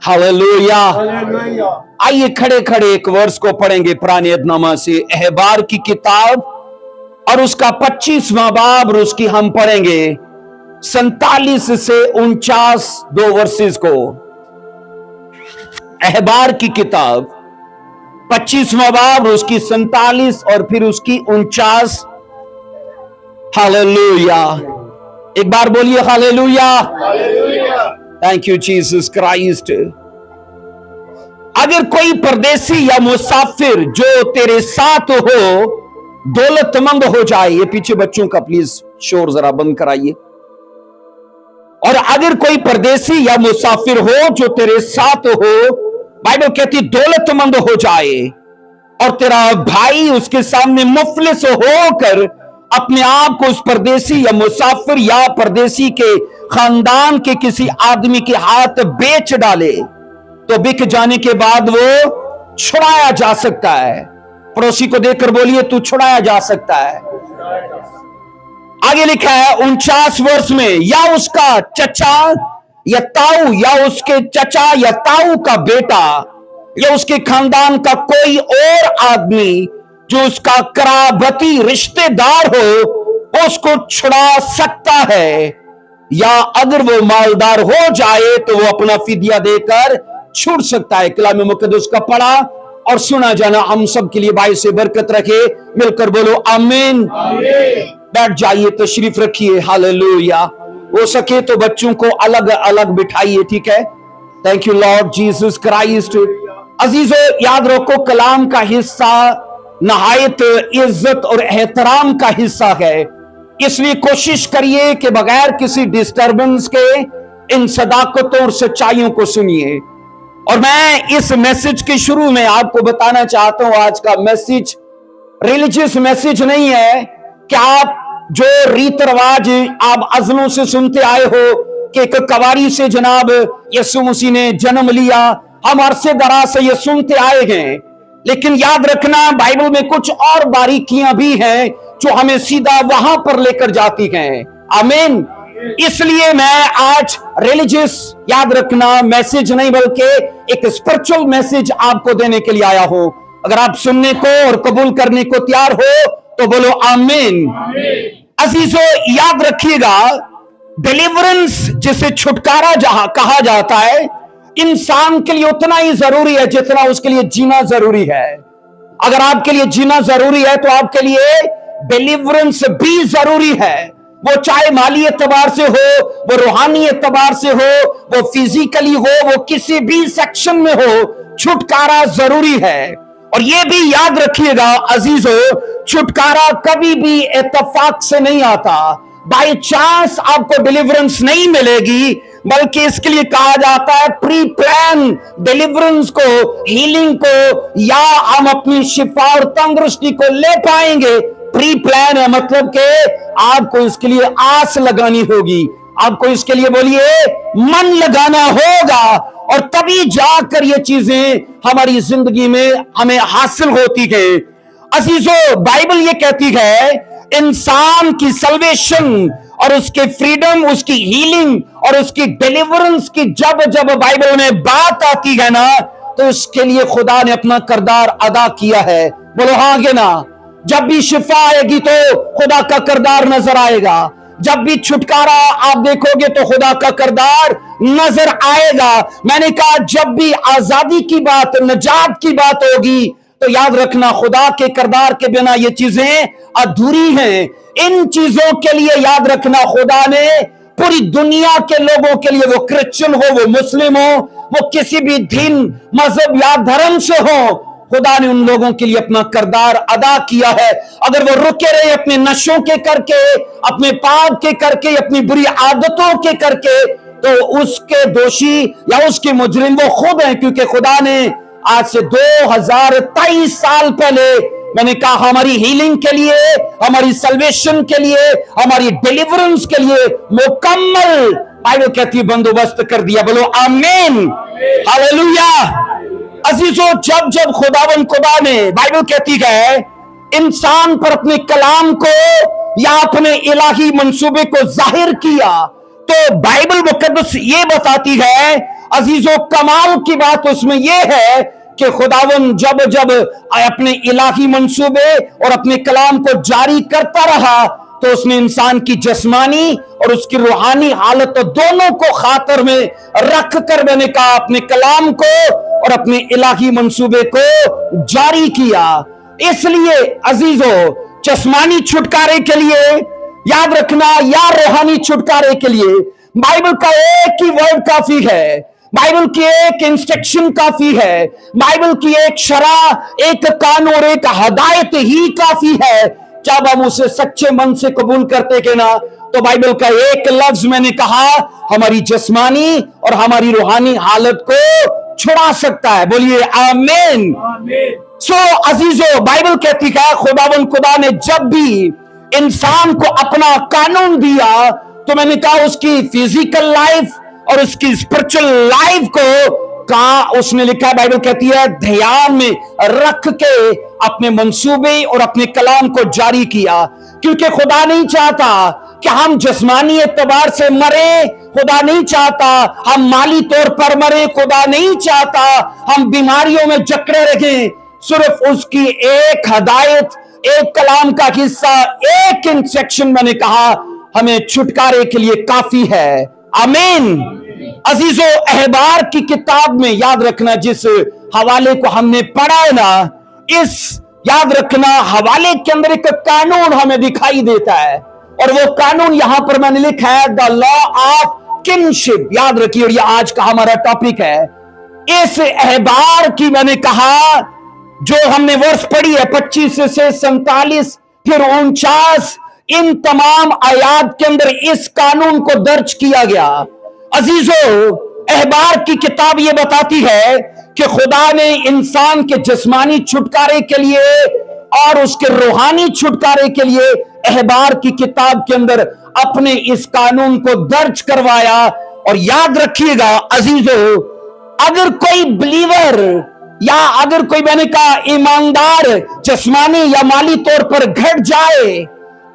Hallelujah. आइए खड़े खड़े एक वर्ष को पढ़ेंगे पुराने अहदनामा से, अहबार की किताब और उसका 25वां बाब, और उसकी हम पढ़ेंगे 47 से 49 दो वर्सेस को। अहबार की किताब 25वां बाब, उसकी 47 और फिर उसकी 49। हालेलुया। एक बार बोलिए hallelujah. Thank you Jesus Christ. अगर कोई परदेसी या मुसाफिर जो तेरे साथ हो दौलतमंद हो जाए, ये पीछे बच्चों का प्लीज शोर जरा बंद कराइए। और अगर कोई परदेसी या मुसाफिर हो जो तेरे साथ हो, बाइबल कहती दौलतमंद हो जाए, और तेरा भाई उसके सामने मुफलिस होकर अपने आप को उस परदेसी या मुसाफिर या परदेसी के खानदान के किसी आदमी के हाथ बेच डाले, तो बिक जाने के बाद वो छुड़ाया जा सकता है। पड़ोसी को देखकर बोलिए तू छुड़ाया जा सकता है। आगे लिखा है 49 वर्ष में, या उसका चचा या ताऊ या उसके चचा या ताऊ का बेटा या उसके खानदान का कोई और आदमी जो उसका कराबती रिश्तेदार हो उसको छुड़ा सकता है, या अगर वो मालदार हो जाए तो वो अपना फिदिया देकर छूट सकता है। कलाम मुकद्दस का पढ़ा और सुना जाना हम सब के लिए बाई से बरकत रखे। मिलकर बोलो आमीन। बैठ जाइए, तशरीफ रखिए। हालेलुया। हो सके तो बच्चों को अलग अलग बिठाइए, ठीक है। Thank you Lord Jesus Christ. अजीजों, याद रखो कलाम का हिस्सा नहायत इज्जत और एहतराम का हिस्सा है, इसलिए कोशिश करिए कि बगैर किसी डिस्टरबेंस के इन सदाकतों और सच्चाइयों को सुनिए। और मैं इस मैसेज के शुरू में आपको बताना चाहता हूं, आज का मैसेज रिलीजियस मैसेज नहीं है कि आप जो रीत रिवाज आप अज़लों से सुनते आए हो कि एक कवारी से जनाब यीशु मसीह ने जन्म लिया, हम अरसे दराज से ये सुनते आए हैं। लेकिन याद रखना बाइबल में कुछ और बारीकियां भी हैं जो हमें सीधा वहां पर लेकर जाती हैं। आमीन। इसलिए मैं आज रिलीजियस, याद रखना, मैसेज नहीं बल्कि एक स्पिरिचुअल मैसेज आपको देने के लिए आया हूं। अगर आप सुनने को और कबूल करने को तैयार हो तो बोलो आमीन। अजीजों, याद रखिएगा, डिलीवरेंस जिसे छुटकारा जहां कहा जाता है, इंसान के लिए उतना ही जरूरी है जितना उसके लिए जीना जरूरी है। अगर आपके लिए जीना जरूरी है तो आपके लिए डिलीवरेंस भी जरूरी है। वो चाहे माली एतबार से हो, वो रूहानी एतबार से हो, वो फिजिकली हो, वो किसी भी सेक्शन में हो, छुटकारा जरूरी है। और ये भी याद रखिएगा अजीजों, छुटकारा कभी भी इत्तेफाक से नहीं आता। बाय चांस आपको डिलीवरेंस नहीं मिलेगी, बल्कि इसके लिए कहा जाता है प्री प्लान डिलीवरेंस को, हीलिंग को, या हम अपनी शिफा और तंदुरुस्ती को ले पाएंगे। प्री प्लान है मतलब कि आपको इसके लिए आस लगानी होगी, आपको इसके लिए बोलिए मन लगाना होगा, और तभी जाकर ये चीजें हमारी जिंदगी में हमें हासिल होती है। अजीजों, बाइबल ये कहती है इंसान की सल्वेशन और उसके फ्रीडम, उसकी हीलिंग और उसकी डिलीवरेंस की जब जब बाइबल में बात आती है ना, तो उसके लिए खुदा ने अपना किरदार अदा किया है। बोलो हाँ के ना। जब भी शिफा आएगी तो खुदा का किरदार नजर आएगा, जब भी छुटकारा आप देखोगे तो खुदा का किरदार नजर आएगा। मैंने कहा जब भी आजादी की बात, निजात की बात होगी तो याद रखना खुदा के किरदार के बिना ये चीजें अधूरी हैं। इन चीजों के लिए याद रखना खुदा ने पूरी दुनिया के लोगों के लिए, वो क्रिश्चियन हो, वो मुस्लिम हो, वो किसी भी दीन, मजहब या धर्म से हो, खुदा ने उन लोगों के लिए अपना किरदार अदा किया है। अगर वो रुके रहे अपने नशों के करके, अपने पाप के करके, अपनी बुरी आदतों के करके, तो उसके दोषी या उसके मुजरिम वो खुद हैं, क्योंकि खुदा ने आज से 2023 साल पहले, मैंने कहा, हमारी हीलिंग के लिए, हमारी सल्वेशन के लिए, हमारी डिलीवरेंस के लिए मुकम्मल बाइबल कहती है बंदोबस्त कर दिया। बोलो आमीन। हालेलुया। अजीजों, जब जब खुदावंद खुदा ने, बाइबल कहती है, इंसान पर अपने कलाम को या अपने इलाही मंसूबे को जाहिर किया, तो बाइबल मुकद्दस ये बताती है अजीजों, कमाल की बात उसमें यह है कि खुदावन जब जब अपने इलाही मंसूबे और अपने कलाम को जारी करता रहा तो उसने इंसान की जिस्मानी और उसकी रूहानी हालत तो दोनों को खातर में रख कर, मैंने कहा, अपने कलाम को और अपने इलाही मंसूबे को जारी किया। इसलिए अजीजों, जिस्मानी छुटकारे के लिए याद रखना या रूहानी छुटकारे के लिए बाइबल का एक ही वर्ड काफी है, बाइबल की एक इंस्ट्रक्शन काफी है, बाइबल की एक शरह, एक कानून, एक हदायत ही काफी है। जब हम उसे सच्चे मन से कबूल करते के ना, तो बाइबल का एक लफ्ज, मैंने कहा, हमारी जिस्मानी और हमारी रूहानी हालत को छुड़ा सकता है। बोलिए आमीन। सो अजीजों, बाइबल कहती है खुदावन खुदा ने जब भी इंसान को अपना कानून दिया तो मैंने कहा उसकी फिजिकल लाइफ और उसकी स्पिरिचुअल लाइफ को उसने लिखा है, बाइबल कहती है, ध्यान में रख के अपने मंसूबे और अपने कलाम को जारी किया। क्योंकि खुदा नहीं चाहता कि हम जिस्मानी एतबार से मरे, खुदा नहीं चाहता हम माली तौर पर मरे, खुदा नहीं चाहता हम बीमारियों में जकड़े रहें। सिर्फ उसकी एक हदायत, एक कलाम का हिस्सा, एक इंस्ट्रक्शन, मैंने कहा, हमें छुटकारे के लिए काफी है। आमीन। अजीजों, अहबार की किताब में याद रखना, जिस हवाले को हमने पढ़ा है ना, इस याद रखना हवाले के अंदर एक कानून हमें दिखाई देता है, और वो कानून यहां पर मैंने लिखा है, द लॉ ऑफ किनशिप। याद रखिए, और ये आज का हमारा टॉपिक है। इस अहबार की मैंने कहा जो हमने वर्ष पढ़ी है 25 से 47 फिर 49, इन तमाम आयात के अंदर इस कानून को दर्ज किया गया। अजीजों, अहबार की किताब यह बताती है कि खुदा ने इंसान के जिस्मानी छुटकारे के लिए और उसके रूहानी छुटकारे के लिए अहबार की किताब के अंदर अपने इस कानून को दर्ज करवाया। और याद रखिएगा अजीजों, अगर कोई बिलीवर या अगर कोई, मैंने कहा, ईमानदार जिस्मानी या माली तौर पर घट जाए,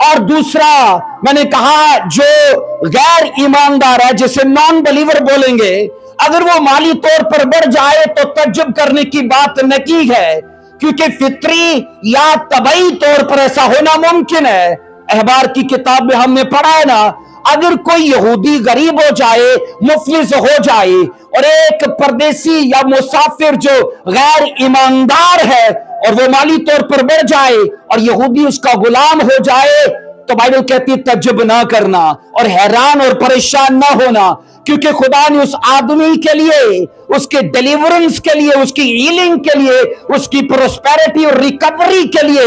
और दूसरा मैंने कहा जो गैर ईमानदार है, जिसे नॉन बिलीवर बोलेंगे, अगर वो माली तौर पर बढ़ जाए तो तज्जुब करने की बात नहीं है, क्योंकि फित्री या तबई तौर पर ऐसा होना मुमकिन है। अहबार की किताब में हमने पढ़ा है ना, अगर कोई यहूदी गरीब हो जाए, मुफलिस हो जाए, और एक परदेसी या मुसाफिर जो गैर ईमानदार है और वो माली तौर पर बढ़ जाए और यहूदी उसका गुलाम हो जाए, तो बाइबल कहती है तज्जुब ना करना और हैरान और परेशान ना होना, क्योंकि खुदा ने उस आदमी के लिए, उसके डिलीवरेंस के लिए, उसकी हीलिंग के लिए, उसकी प्रोस्पेरिटी और रिकवरी के लिए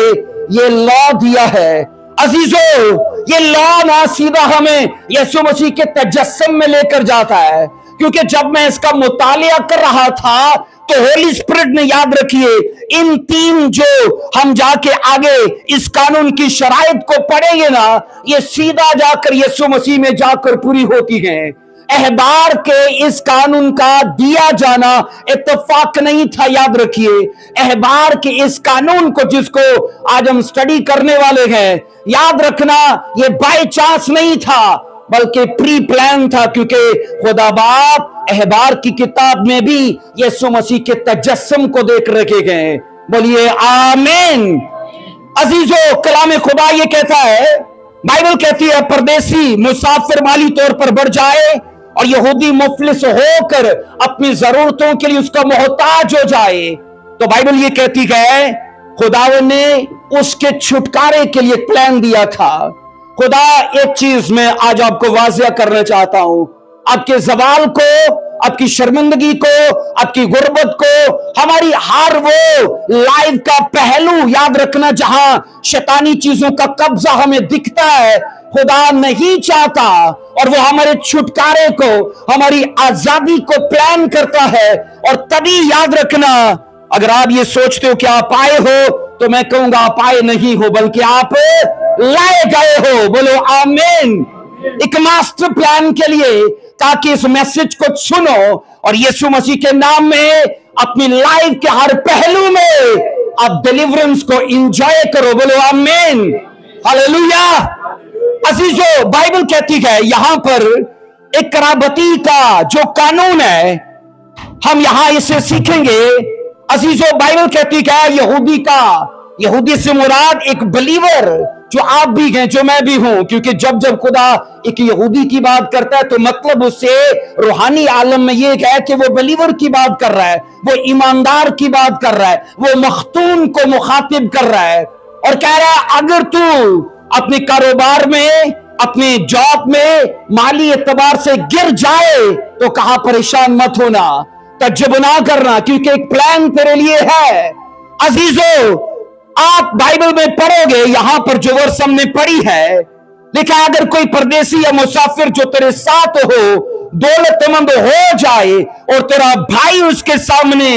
ये लॉ दिया है। अजीजों, ये लॉ ना सीधा हमें यीशु मसीह के तजस्सुम में लेकर जाता है, क्योंकि जब मैं इसका मुतालिया कर रहा था तो होली स्पिरिट ने, याद रखिए, इन तीन जो हम जाके आगे इस कानून की शराइत को पढ़ेंगे ना, ये सीधा जाकर यीशु मसीह में जाकर पूरी होती हैं। अहबार के इस कानून का दिया जाना इत्तेफाक नहीं था। याद रखिए, अहबार के इस कानून को जिसको आज हम स्टडी करने वाले हैं, याद रखना ये बाय चांस नहीं था, बल्कि प्री प्लान था, क्योंकि खुदा बाप अहबार की किताब में भी यीशु मसीह के तजस्सुम को देख रखे गए। बोलिए आमीन। अजीजों, कलाम खुदा ये कहता है, बाइबल कहती है, परदेसी मुसाफिर माली तौर पर बढ़ जाए और यहूदी मुफलिस होकर अपनी जरूरतों के लिए उसका मोहताज हो जाए, तो बाइबल ये कहती है खुदावन ने उसके छुटकारे के लिए प्लान दिया था। खुदा, एक चीज मैं आज आपको वाजिया करना चाहता हूं, आपके जवाल को, आपकी शर्मिंदगी को, आपकी गुर्बत को, हमारी हर वो लाइफ का पहलू याद रखना जहां शैतानी चीजों का कब्जा हमें दिखता है, खुदा नहीं चाहता, और वो हमारे छुटकारे को, हमारी आजादी को प्लान करता है। और तभी याद रखना, अगर आप ये सोचते हो कि आप आए हो, तो मैं कहूंगा आप आए नहीं हो, बल्कि आप लाए गए हो। बोलो आमीन। एक मास्टर प्लान के लिए, ताकि इस मैसेज को सुनो और यीशु मसीह के नाम में अपनी लाइफ के हर पहलू में आप डिलीवरेंस को एंजॉय करो। बोलो आमीन, हालेलुया। अजीजों, बाइबल कहती है यहां पर एक कराबती का जो कानून है, हम यहां इसे सीखेंगे। अजीजों, बाइबल कहती है यहूदी से मुराद एक बिलीवर, जो आप भी हैं, जो मैं भी हूं, क्योंकि जब जब खुदा एक यहूदी की बात करता है तो मतलब उससे रूहानी आलम में ये है कि वो बिलीवर की बात कर रहा है, वो ईमानदार की बात कर रहा है, वो मख्तून को मुखातिब कर रहा है और कह रहा है अगर तू अपने कारोबार में, अपने जॉब में माली एतबार से गिर जाए तो कहा परेशान मत होना, तज्जुब ना करना, क्योंकि एक प्लान तेरे लिए है। अजीजों, आप बाइबल में पढ़ोगे, यहां पर जो वर्स हमने पढ़ी है, लिखा है अगर कोई परदेसी या मुसाफिर जो तेरे साथ हो दौलतमंद हो जाए और तेरा भाई उसके सामने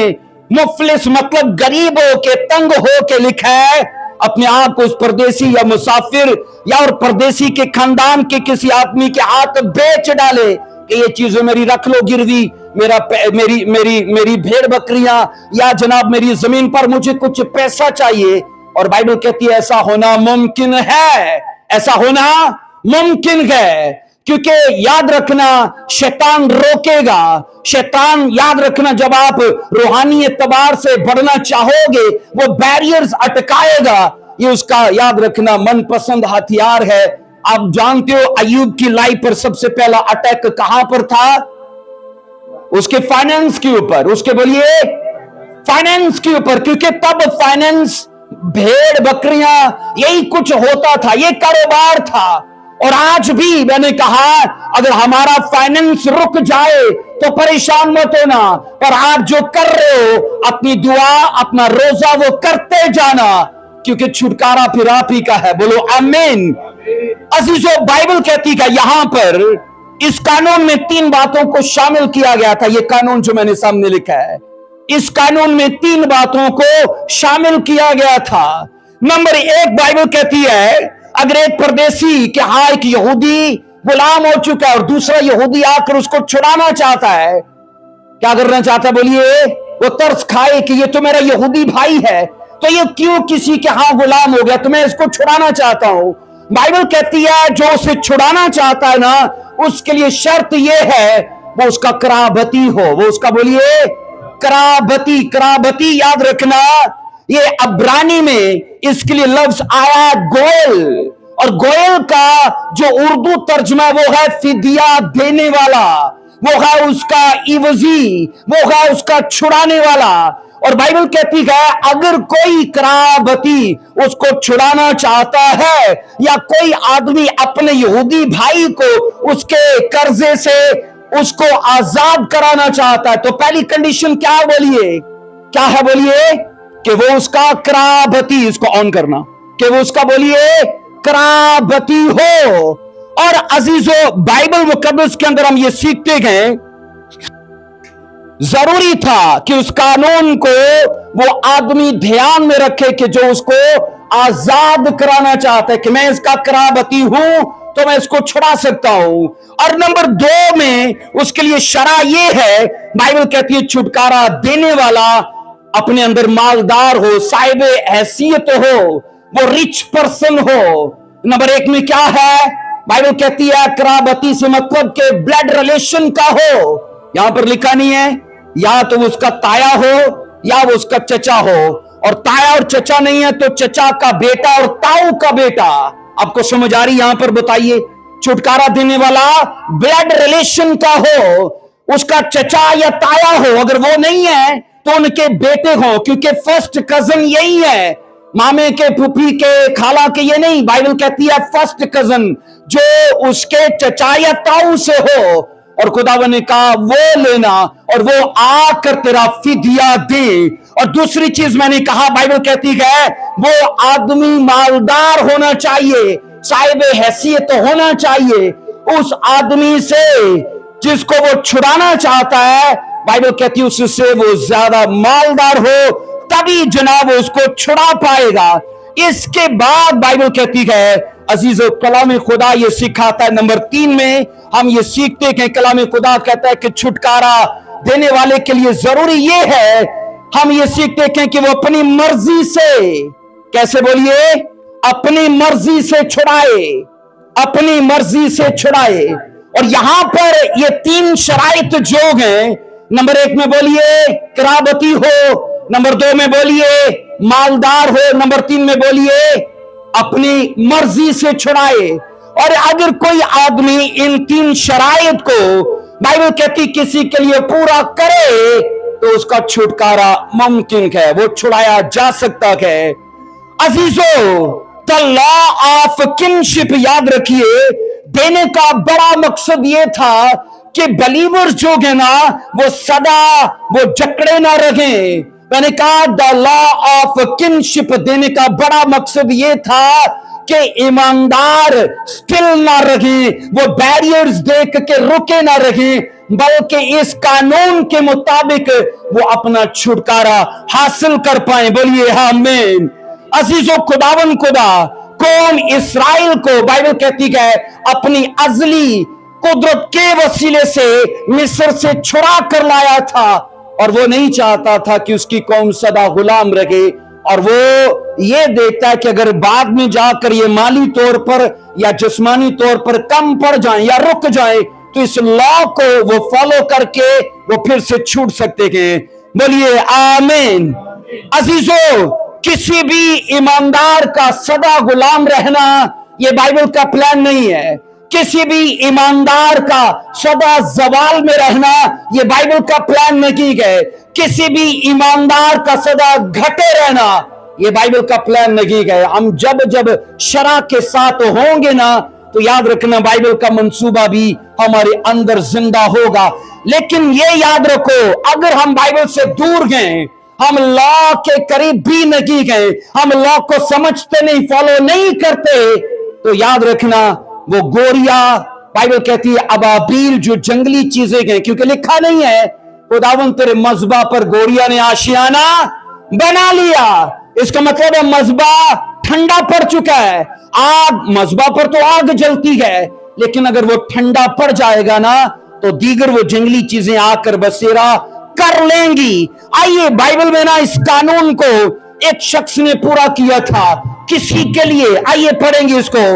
मुफलिस मतलब गरीब हो के, तंग हो के, लिखा है अपने आप को उस परदेसी या मुसाफिर या और परदेसी के खानदान के किसी आदमी के हाथ बेच डाले कि ये चीजें मेरी रख लो गिरवी, मेरी भेड़ बकरियां, या जनाब मेरी जमीन पर मुझे कुछ पैसा चाहिए। और बाइबल कहती है ऐसा होना मुमकिन है, ऐसा होना मुमकिन है, क्योंकि याद रखना शैतान रोकेगा। शैतान, याद रखना, जब आप रूहानी एतबार से बढ़ना चाहोगे वो बैरियर्स अटकाएगा। ये उसका, याद रखना, मनपसंद हथियार है। आप जानते हो अय्यूब की लाइफ पर सबसे पहला अटैक कहां पर था? उसके फाइनेंस के ऊपर, उसके बोलिए फाइनेंस के ऊपर, क्योंकि तब फाइनेंस, भेड़ बकरियां, यही कुछ होता था, ये कारोबार था। और आज भी मैंने कहा अगर हमारा फाइनेंस रुक जाए तो परेशान मत होना, पर आप जो कर रहे हो अपनी दुआ, अपना रोजा वो करते जाना, क्योंकि छुटकारा फिर आप ही का है। बोलो आमीन। अजीजों, बाइबल कहती है यहां पर इस कानून में 3 बातों को शामिल किया गया था। ये कानून जो मैंने सामने लिखा है, इस कानून में 3 बातों को शामिल किया गया था। नंबर 1, बाइबल कहती है अगर एक परदेसी के यहां एक यहूदी गुलाम हो चुका है और दूसरा यहूदी आकर उसको छुड़ाना चाहता है, क्या करना चाहता है? बोलिए, वो तरस खाए कि ये तो मेरा यहूदी भाई है, तो ये क्यों किसी के यहां गुलाम हो गया, तो मैं इसको छुड़ाना चाहता हूं। बाइबल कहती है जो उसे छुड़ाना चाहता है ना, उसके लिए शर्त यह है वो उसका कराबती हो, वो उसका, बोलिए, कराबती। कराबती, याद रखना, ये अब्रानी में इसके लिए लफ्ज आया गोयल, और गोयल का जो उर्दू तर्जमा वो है फिदिया देने वाला, वो है उसका इवजी, वो है उसका छुड़ाने वाला। और बाइबल कहती है अगर कोई कराबती उसको छुड़ाना चाहता है या कोई आदमी अपने यहूदी भाई को उसके कर्जे से उसको आजाद कराना चाहता है, तो पहली कंडीशन क्या, बोलिए, क्या है? बोलिए कि वो उसका कराबती, इसको ऑन करना, कि वो उसका, बोलिए, कराबती हो। और अजीजों, बाइबल मुकद्दस के अंदर हम ये सीखते गए जरूरी था कि उस कानून को वो आदमी ध्यान में रखे कि जो उसको आजाद कराना चाहता है कि मैं इसका कराबती हूं तो मैं इसको छुड़ा सकता हूं। और नंबर 2 में उसके लिए शरा ये है, बाइबल कहती है छुटकारा देने वाला अपने अंदर मालदार हो, साहिब हैसियत हो, वो रिच पर्सन हो। नंबर 1 में क्या है? बाइबल कहती है कराबती से मतलब के ब्लड रिलेशन का हो। यहां पर लिखा नहीं है या तो उसका ताया हो या वो उसका चचा हो, और ताया और चचा नहीं है तो चचा का बेटा और ताऊ का बेटा। आपको समझ आ रही? यहां पर बताइए, छुटकारा देने वाला ब्लड रिलेशन का हो, उसका चचा या ताया हो, अगर वो नहीं है तो उनके बेटे हो, क्योंकि फर्स्ट कजन यही है, मामे के, फूफी के, खाला के, ये नहीं। बाइबल कहती है फर्स्ट कजन जो उसके चचा या ताऊ से हो, और खुदावन ने कहा वो लेना और वो आकर तेरा फिदिया दे। और दूसरी चीज मैंने कहा, बाइबल कहती है वो आदमी मालदार होना चाहिए, साहिब हैसियत होना चाहिए। उस आदमी से जिसको वो छुड़ाना चाहता है, बाइबल कहती है उससे वो ज्यादा मालदार हो, तभी जनाब उसको छुड़ा पाएगा। इसके बाद बाइबल कहती है अजीजों, कलाम खुदा ये सिखाता है। नंबर 3 में हम ये सीखते हैं, कलाम खुदा कहता है कि छुटकारा देने वाले के लिए जरूरी ये है, हम ये सीखते हैं कि वो अपनी मर्जी से, कैसे, बोलिए, अपनी मर्जी से छुड़ाए, अपनी मर्जी से छुड़ाए। और यहां पर ये 3 शराइत जो हैं नंबर 1 में बोलिए कराबती हो, नंबर 2 में बोलिए मालदार हो, नंबर 3 में बोलिए अपनी मर्जी से छुड़ाए। और अगर कोई आदमी इन 3 शराइत को बाइबल कहती किसी के लिए पूरा करे तो उसका छुटकारा मुमकिन है, वो छुड़ाया जा सकता है। अजीजों, द लॉ ऑफ किनशिप याद रखिए, देने का बड़ा मकसद यह था कि बिलीवर्स जो है ना वो सदा वो जकड़े ना रहे। मैंने कहा द लॉ ऑफ किनशिप देने का बड़ा मकसद यह था कि ईमानदार स्टिल ना रहे, वो बैरियर्स देख के रुके ना रहे, बल्कि इस कानून के मुताबिक वो अपना छुटकारा हासिल कर पाए। बोलिए आमीन। अजीजों, खुदावन खुदा कौम इस्राइल को बाइबल कहती है अपनी अजली कुदरत के वसीले से मिस्र से छुड़ा कर लाया था, और वो नहीं चाहता था कि उसकी कौम सदा गुलाम रहे। और वो ये देखता है कि अगर बाद में जाकर ये माली तौर पर या जिस्मानी तौर पर कम पड़ जाए या रुक जाए तो इस लॉ को वो फॉलो करके वो फिर से छूट सकते हैं। बोलिए आमीन। अजीजों, किसी भी ईमानदार का सदा गुलाम रहना ये बाइबल का प्लान नहीं है। किसी भी ईमानदार का सदा जवाल में रहना ये बाइबल का प्लान नहीं है। किसी भी ईमानदार का सदा घटे रहना ये बाइबल का प्लान नहीं है। हम जब जब शरा के साथ होंगे ना तो याद रखना बाइबल का मंसूबा भी हमारे अंदर जिंदा होगा। लेकिन ये याद रखो, अगर हम बाइबल से दूर गए, हम लॉ के करीब भी नहीं गए, हम लॉ को समझते नहीं, फॉलो नहीं करते, तो याद रखना वो गोरिया बाइबल कहती है अबाबील जो जंगली चीजें गए, क्योंकि लिखा नहीं है खुदावन तेरे मज़बा पर गोरिया ने आशियाना बना लिया। इसका मतलब है मज़बा ठंडा पड़ चुका है। आग मज़बा पर तो आग जलती है, लेकिन अगर वो ठंडा पड़ जाएगा ना तो दीगर वो जंगली चीजें आकर बसेरा कर लेंगी। आइए बाइबल में ना इस कानून को एक शख्स ने पूरा किया था किसी के लिए। आइए पढ़ेंगे इसको,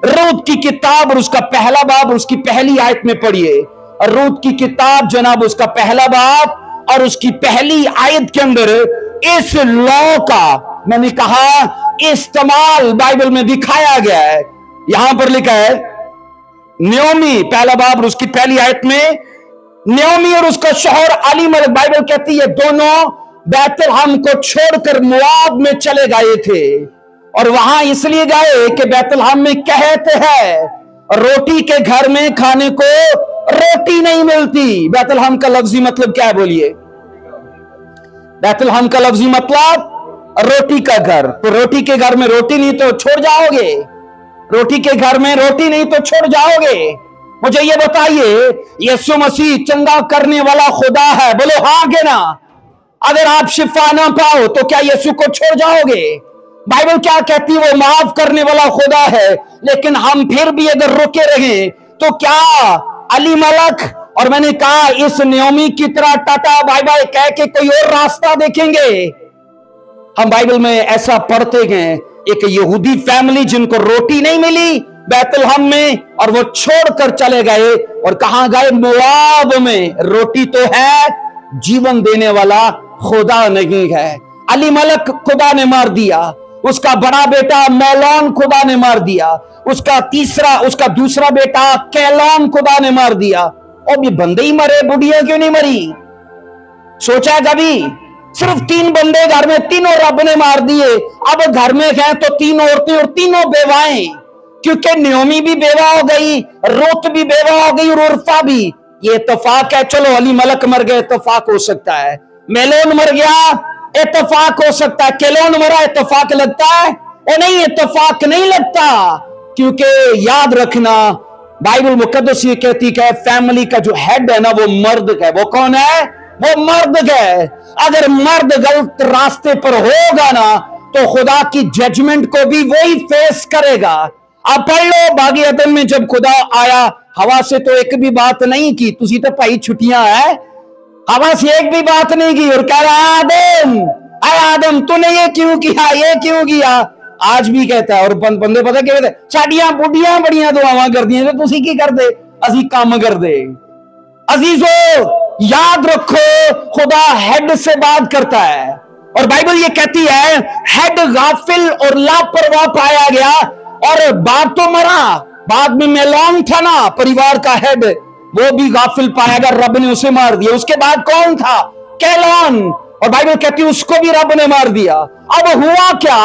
रूत की किताब और उसका पहला बाब और उसकी पहली आयत में पढ़िए। रूत की किताब जनाब उसका पहला बाब और उसकी पहली आयत के अंदर इस लॉ का मैंने कहा इस्तेमाल बाइबल में दिखाया गया है। यहां पर लिखा है न्योमी पहला बाब और उसकी पहली आयत में, न्योमी और उसका शौहर अलीमलेक, बाइबल कहती है दोनों बैतलहम को छोड़कर मोआब में चले गए थे। और वहां इसलिए गए कि बैतलहम में कहते हैं रोटी के घर में खाने को रोटी नहीं मिलती। बैतलहम का लफ्जी मतलब क्या है बोलिए? बैतलहम का लफ्जी मतलब रोटी का घर। तो रोटी के घर में रोटी नहीं तो छोड़ जाओगे, रोटी के घर में रोटी नहीं तो छोड़ जाओगे। मुझे ये बताइए, यीशु मसीह चंगा करने वाला खुदा है? बोलो हाँ के ना। अगर आप शिफा ना पाओ तो क्या यीशु को छोड़ जाओगे? बाइबल क्या कहती है? वो माफ करने वाला खुदा है। लेकिन हम फिर भी अगर रुके रहे तो क्या अलीमलेक और मैंने कहा इस न्योमी की तरह टाटा बाय बाय कह के कोई और रास्ता देखेंगे? हम बाइबल में ऐसा पढ़ते हैं, एक यहूदी फैमिली जिनको रोटी नहीं मिली बैतलहम में और वो छोड़कर चले गए, और कहां गए? मोआब में। रोटी तो है, जीवन देने वाला खुदा नहीं है। अलीमलेक खुदा ने मार दिया, उसका बड़ा बेटा मौलोन खुदा ने मार दिया, उसका दूसरा बेटा कैलोन खुदा ने मार दिया। और ये बंदे ही मरे, बुढ़िया क्यों नहीं मरी? सोचा कभी? सिर्फ 3 बंदे घर में, तीनों रब ने मार दिए। अब घर में गए तो 3 औरतें और तीनों बेवाएं, क्योंकि न्योमी भी बेवा हो गई, रूत भी बेवा हो गई और उर्फा भी। ये इत्तेफाक है। चलो अलीमलेक मर गए, इत्तेफाक हो सकता है। मेलोन मर गया, इत्तेफाक हो सकता है। केलोन मरा, इत्तेफाक लगता है? और नहीं, इत्तेफाक नहीं लगता, क्योंकि याद रखना बाइबल मुकद्दस ये कहती है फैमिली का जो हेड है ना वो मर्द है। वो कौन है? वो मर्द है। अगर मर्द गलत रास्ते पर होगा ना तो खुदा की जजमेंट को भी वही फेस करेगा। आप पढ़ लो बागी अदम में जब खुदा आया, हवा से तो एक भी बात नहीं की, तुझी तो भाई छुट्टियां है, हवा से एक भी बात नहीं की, और कह रहा आदम, अरे आदम तूने ये क्यों किया, ये क्यों किया? आज भी कहता है। और बंदे पता क्या कहते? साडियां बुढ़ियां बड़ियां दुआवां कर दी, तुसी की कर दे? असी काम कर दे। अजीजो याद रखो, खुदा हेड से बात करता है और बाइबल ये कहती है हेड गाफिल और लापरवाह पाया गया और बाप तो मरा, बाद में मेलॉन था ना परिवार का हेड, वो भी गाफिल पाया गया, रब ने उसे मार दिया। उसके बाद कौन था? कैलॉन, और बाइबल कहती है उसको भी रब ने मार दिया। अब हुआ क्या?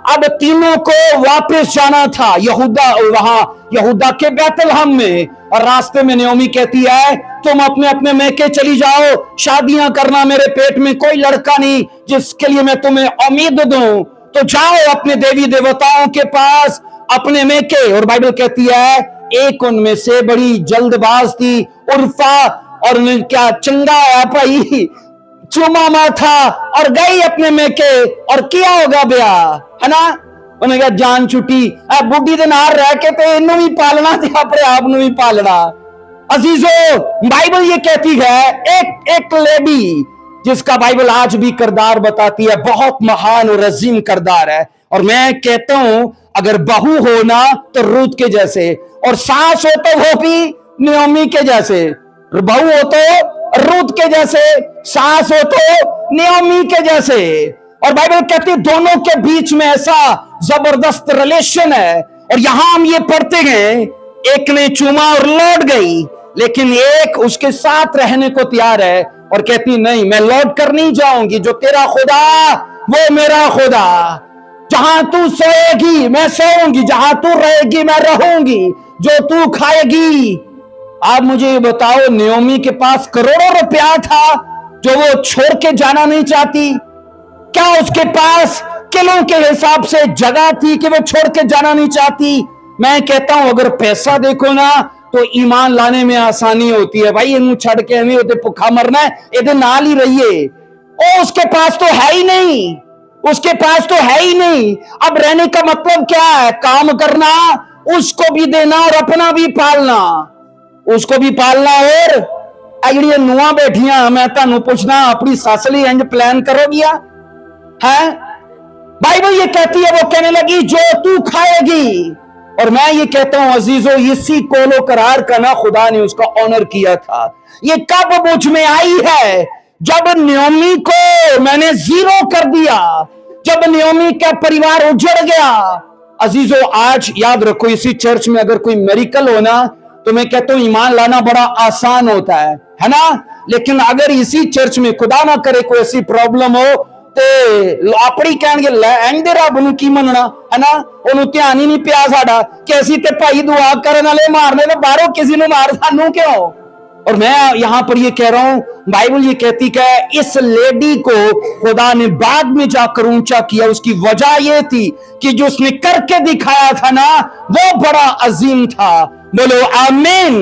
अब तीनों को वापस जाना था यहूदा के बैतलहम में, और रास्ते में नयोमी कहती है तुम अपने अपने मैके चली जाओ, शादियां करना, मेरे पेट में कोई लड़का नहीं जिसके लिए मैं तुम्हें उम्मीद दूं, तो जाओ अपने देवी देवताओं के पास अपने मैके। और बाइबल कहती है एक उनमें से बड़ी जल्दबाज थी उर्फा, और उन्हें क्या चंगा है भाई, चुमा माथा और गई अपने मैके और किया होगा ब्याह, है ना। उन्हें कहा जान छुट्टी, बुढ़ी दे नाल रह के ते इन्नू भी पालना ते अपने आप नू भी पालना। अजीजो, बाइबल ये कहती है एक लेडी जिसका बाइबल आज भी किरदार बताती है, बहुत महान और अजीम किरदार है। और मैं कहता हूं अगर बहू हो ना तो रूत के जैसे, और सास हो तो वो भी नयोमी के जैसे, बहू हो तो रूत के जैसे, सास हो तो नयोमी के जैसे। और बाइबल कहती है दोनों के बीच में ऐसा जबरदस्त रिलेशन है। और यहां हम ये पढ़ते हैं एक ने चूमा और लौट गई, लेकिन एक उसके साथ रहने को तैयार है और कहती नहीं, मैं लौट कर नहीं जाऊंगी, जो तेरा खुदा वो मेरा खुदा, जहां तू सोएगी मैं सोऊंगी, जहां तू रहेगी मैं रहूंगी, जो तू खाएगी। आप मुझे ये बताओ, नयोमी के पास करोड़ों रुपया था जो वो छोड़ के जाना नहीं चाहती? क्या उसके पास किलों के हिसाब से जगह थी कि वो छोड़ के जाना नहीं चाहती? मैं कहता हूं अगर पैसा देखो ना तो ईमान लाने में आसानी होती है। भाई इन्हें छड़ के नहीं होते, भुखा मरना है, इधर नाल ही रहिए। ओ उसके पास तो है ही नहीं, उसके पास तो है ही नहीं। अब रहने का मतलब क्या है? काम करना, उसको भी देना और अपना भी पालना, उसको भी पालना। और जी नुआ बैठिया, मैं तुहानू पूछना अपनी सस लई इंज प्लान करोगिया है? बाइबल ये कहती है, वो कहने लगी जो तू खाएगी। और मैं ये कहता हूं अजीजों, इसी कोलो करार का ना खुदा ने उसका ऑनर किया था। ये कब मुझ में आई है? जब नयोमी को मैंने जीरो कर दिया, जब नयोमी का परिवार उजड़ गया। अजीजों आज याद रखो, इसी चर्च में अगर कोई मेरिकल हो ना तो मैं कहता हूं ईमान लाना बड़ा आसान होता है ना। लेकिन अगर इसी चर्च में खुदा ना करे कोई ऐसी प्रॉब्लम हो तो अपनी कह लैंगे रब नूं की मनना, है ना। उन्होंने ध्यान ही नहीं पिया साडा कि असीं ते भाई दुआ करने वाले मारने तो बाहरों किसी ने मार, सानू क्यों? और मैं यहां पर ये कह रहा हूं, बाइबल ये कहती कि इस लेडी को खुदा ने बाद में जाकर ऊंचा किया। उसकी वजह ये थी कि जो उसने करके दिखाया था ना वो बड़ा अजीम था। बोलो आमीन।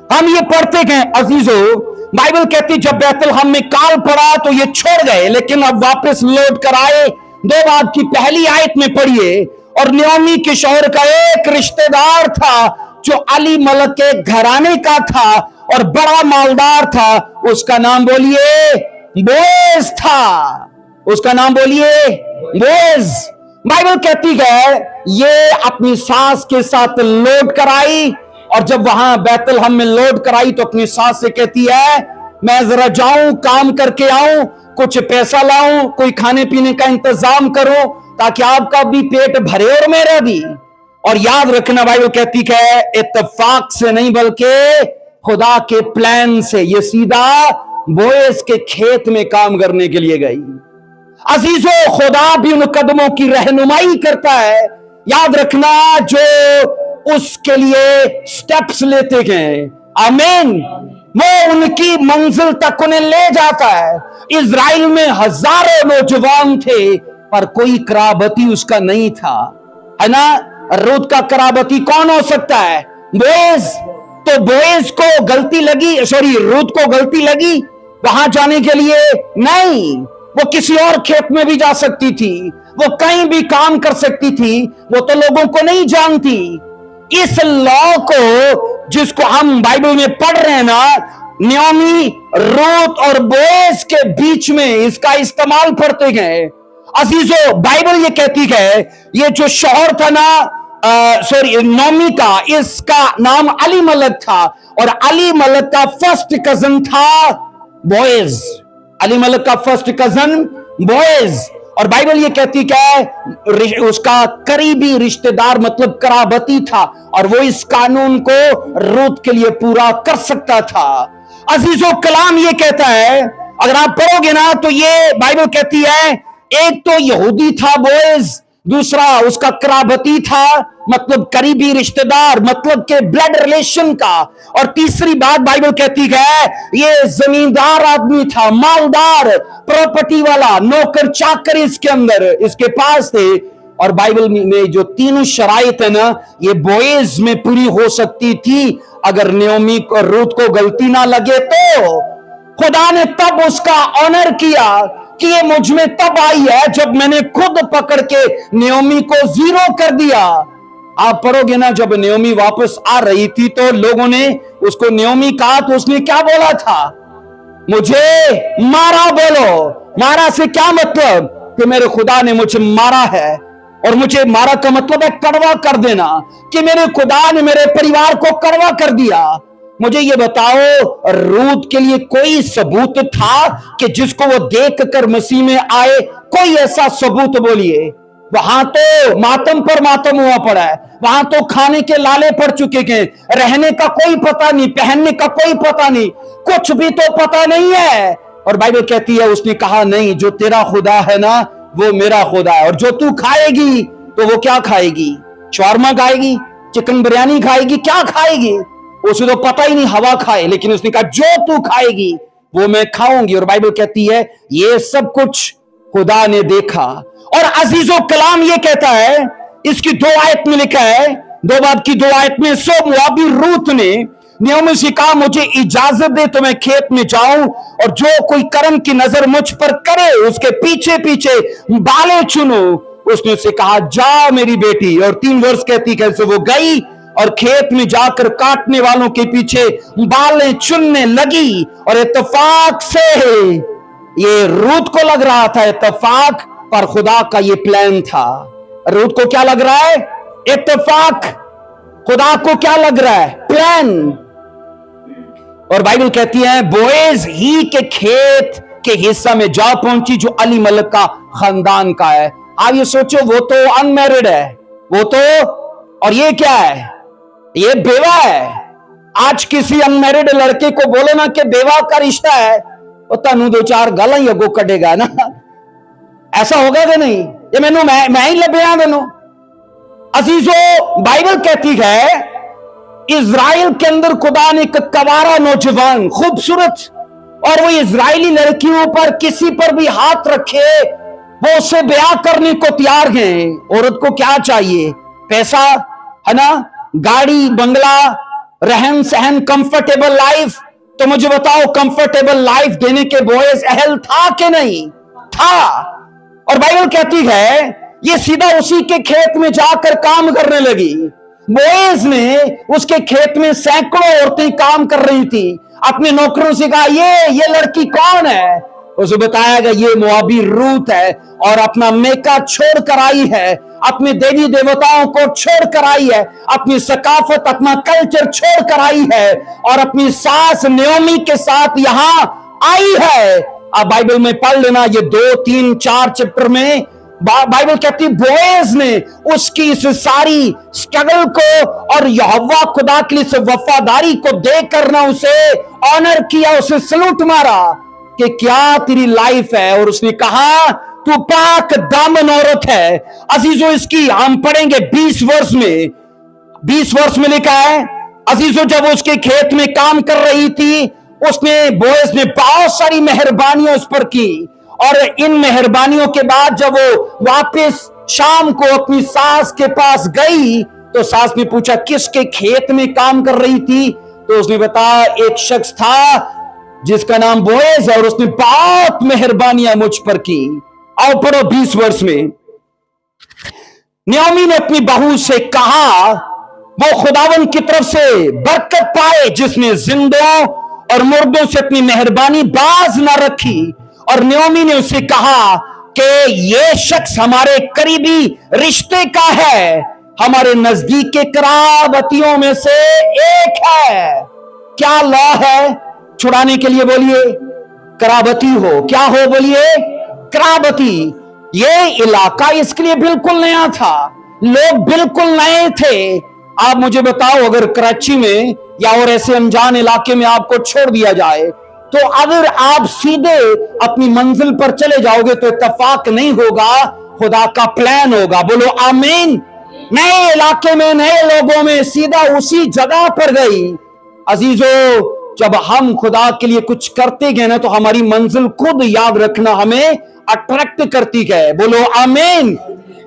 हम ये पढ़ते गए अजीजों, बाइबल कहती जब बैतलहम में काल पड़ा तो ये छोड़ गए, लेकिन अब वापस लौट कर आए। 2 बाब की पहली आयत में पढ़िए, और नयोमी के शौहर का एक रिश्तेदार था जो अली मलक के घराने का था और बड़ा मालदार था, उसका नाम बोलिए बोएज था। उसका नाम बोलिए बोएज। बाइबल कहती है ये अपनी सास के साथ लौट कर आई, और जब वहां बैतलहम में लौट कर आई तो अपनी सास से कहती है मैं जरा जाऊं, काम करके आऊं, कुछ पैसा लाऊं, कोई खाने पीने का इंतजाम करो ताकि आपका भी पेट भरे और मेरा भी। और याद रखना बाइबल कहती है इत्तेफाक से नहीं बल्कि खुदा के प्लान से ये सीधा बोएज के खेत में काम करने के लिए गई। अजीजों खुदा भी उन कदमों की रहनुमाई करता है, याद रखना, जो उसके लिए स्टेप्स लेते गए। आमीन। वो उनकी मंजिल तक उन्हें ले जाता है। इजराइल में हजारों नौजवान थे पर कोई कराबती उसका नहीं था, है ना। रूत का कराबती कौन हो सकता है? बोएज। तो बोएज को गलती लगी, रूत को गलती लगी वहां जाने के लिए? नहीं, वो किसी और खेत में भी जा सकती थी, वो कहीं भी काम कर सकती थी, वो तो लोगों को नहीं जानती। इस लॉ को जिसको हम बाइबल में पढ़ रहे हैं ना, नयोमी, रूत और बोएज के बीच में इसका इस्तेमाल पढ़ते गए। अजीजों बाइबल ये कहती है ये जो शौहर था ना सॉरी नोमी का, इसका नाम अली मलक था और अली मलक का फर्स्ट कजन था बोएज। अली मलक का फर्स्ट कजन बोएज। और बाइबल ये कहती है उसका करीबी रिश्तेदार मतलब कराबती था और वो इस कानून को रूत के लिए पूरा कर सकता था। अजीजों कलाम ये कहता है, अगर आप पढ़ोगे ना तो ये बाइबल कहती है एक तो यहूदी था बोएज, दूसरा उसका कराबती था मतलब करीबी रिश्तेदार मतलब के ब्लड रिलेशन का, और तीसरी बात बाइबल कहती है ये जमींदार आदमी था, मालदार, प्रॉपर्टी वाला, नौकर चाकर इसके अंदर इसके पास थे। और बाइबल में जो तीनों शराइत है ना ये बोएज में पूरी हो सकती थी अगर नयोमी को रूत को गलती ना लगे तो। खुदा ने तब उसका ऑनर किया कि ये मुझ में तब आई है जब मैंने खुद पकड़ के नयोमी को जीरो कर दिया। आप पढ़ोगे ना जब नयोमी वापस आ रही थी तो लोगों ने उसको नयोमी कहा तो उसने क्या बोला था, मुझे मारा। बोलो मारा से क्या मतलब कि मेरे खुदा ने मुझे मारा है, और मुझे मारा का मतलब है कड़वा कर देना, कि मेरे खुदा ने मेरे परिवार को कड़वा कर दिया। मुझे ये बताओ रूत के लिए कोई सबूत था कि जिसको वो देख कर मसीह में आए? कोई ऐसा सबूत बोलिए। वहां तो मातम पर मातम हुआ पड़ा है, वहां तो खाने के लाले पड़ चुके हैं, रहने का कोई पता नहीं, पहनने का कोई पता नहीं, कुछ भी तो पता नहीं है। और बाइबल कहती है उसने कहा नहीं, जो तेरा खुदा है ना वो मेरा खुदा है, और जो तू खाएगी तो वो क्या खाएगी? शौरमा खाएगी, चिकन बिरयानी खाएगी, क्या खाएगी? उसे तो पता ही नहीं, हवा खाए। लेकिन उसने कहा जो तू खाएगी वो मैं खाऊंगी। और बाइबल कहती है ये सब कुछ खुदा ने देखा। और अजीजों कलाम ये कहता है, इसकी 2 आयत में लिखा है, 2 बाब की 2 आयत में, सो मोआबी रूत ने नयोमी से कहा मुझे इजाजत दे तो मैं खेत में जाऊं और जो कोई कर्म की नजर मुझ पर करे उसके पीछे पीछे बालें चुनो। उसने उससे कहा जा मेरी बेटी। और 3 वर्ष कहती कैसे वो गई और खेत में जाकर काटने वालों के पीछे बालें चुनने लगी। और इत्तेफाक से ये रूत को लग रहा था इत्तेफाक, पर खुदा का ये प्लान था। रूत को क्या लग रहा है? इत्तेफाक। खुदा को क्या लग रहा है? प्लान। और बाइबल कहती है बोएज ही के खेत के हिस्सा में जा पहुंची जो अली मलक का खानदान का है। आप ये सोचो वो तो अनमैरिड है, वो तो, और ये क्या है? ये बेवा है। आज किसी अनमैरिड लड़के को बोलो ना कि बेवा का रिश्ता है, वो तनु 2-4 गालां ही अगो कटेगा ना। ऐसा होगा कि नहीं? ये मैं ही लबेया देनो। अजीजों बाइबल कहती है इजराइल के अंदर खुदा ने एक कवारा नौजवान खूबसूरत, और वो इजरायली लड़कियों पर किसी पर भी हाथ रखे वो उसे ब्याह करने को तैयार हैं। औरत को क्या चाहिए? पैसा है ना, गाड़ी बंगला, रहन सहन, कंफर्टेबल लाइफ। तो मुझे बताओ कंफर्टेबल लाइफ देने के बोएज अहल था कि नहीं था? और बाइबल कहती है ये सीधा उसी के खेत में जाकर काम करने लगी। बोएज ने उसके खेत में सैकड़ों औरतें काम कर रही थी। अपने नौकरों से कहा ये लड़की कौन है? उसे बताया गया ये मोआबी रूत है, और अपना मेका छोड़ कर आई है, अपने देवी देवताओं को छोड़ कर आई है, अपनी सकाफत अपना कल्चर छोड़ कर आई है, और अपनी सास नयोमी के साथ यहां आई है। अब बाइबल में पढ़ लेना ये 2, 3, 4 चैप्टर में बाइबल कहती बोएज ने उसकी इस सारी स्ट्रगल को और यहोवा खुदा की इस वफादारी को देख कर ना उसे ऑनर किया, उसे सलूट मारा कि क्या तेरी लाइफ है। और उसने कहा तू पाक दामन औरत है। अजीजों इसकी हम पढ़ेंगे 20 वर्ष में, 20 वर्ष में लिखा है अजीजों जब उसके खेत में काम कर रही थी उसने बोएज ने बहुत सारी मेहरबानियां उस पर की, और इन मेहरबानियों के बाद जब वो वापस शाम को अपनी सास के पास गई तो सास ने पूछा किसके खेत में काम कर रही थी? तो उसने बताया एक शख्स था जिसका नाम बोएज, और उसने बहुत मेहरबानियां मुझ पर की। आओ पढ़ो 20 वर्ष में। नयोमी ने अपनी बहू से कहा वो खुदावन की तरफ से बरकत पाए जिसने जिंदों और मुर्दों से अपनी मेहरबानी बाज ना रखी। और नयोमी ने उससे कहा कि ये शख्स हमारे करीबी रिश्ते का है, हमारे नजदीक के कराबतियों में से एक है। क्या लॉ है छुड़ाने के लिए? बोलिए कराबती हो। क्या हो? बोलिए कराबती। ये इलाका इसके लिए बिल्कुल नया था, लोग बिल्कुल नए थे। आप मुझे बताओ, अगर कराची में या और ऐसे अनजान इलाके में आपको छोड़ दिया जाए, तो अगर आप सीधे अपनी मंजिल पर चले जाओगे तो इत्तेफाक नहीं होगा, खुदा का प्लान होगा। बोलो आमीन। नए इलाके में, नए लोगों में, सीधा उसी जगह पर गई। अजीजों, जब हम खुदा के लिए कुछ करते गए ना, तो हमारी मंजिल खुद याद रखना हमें अट्रैक्ट करती गए। बोलो आमीन।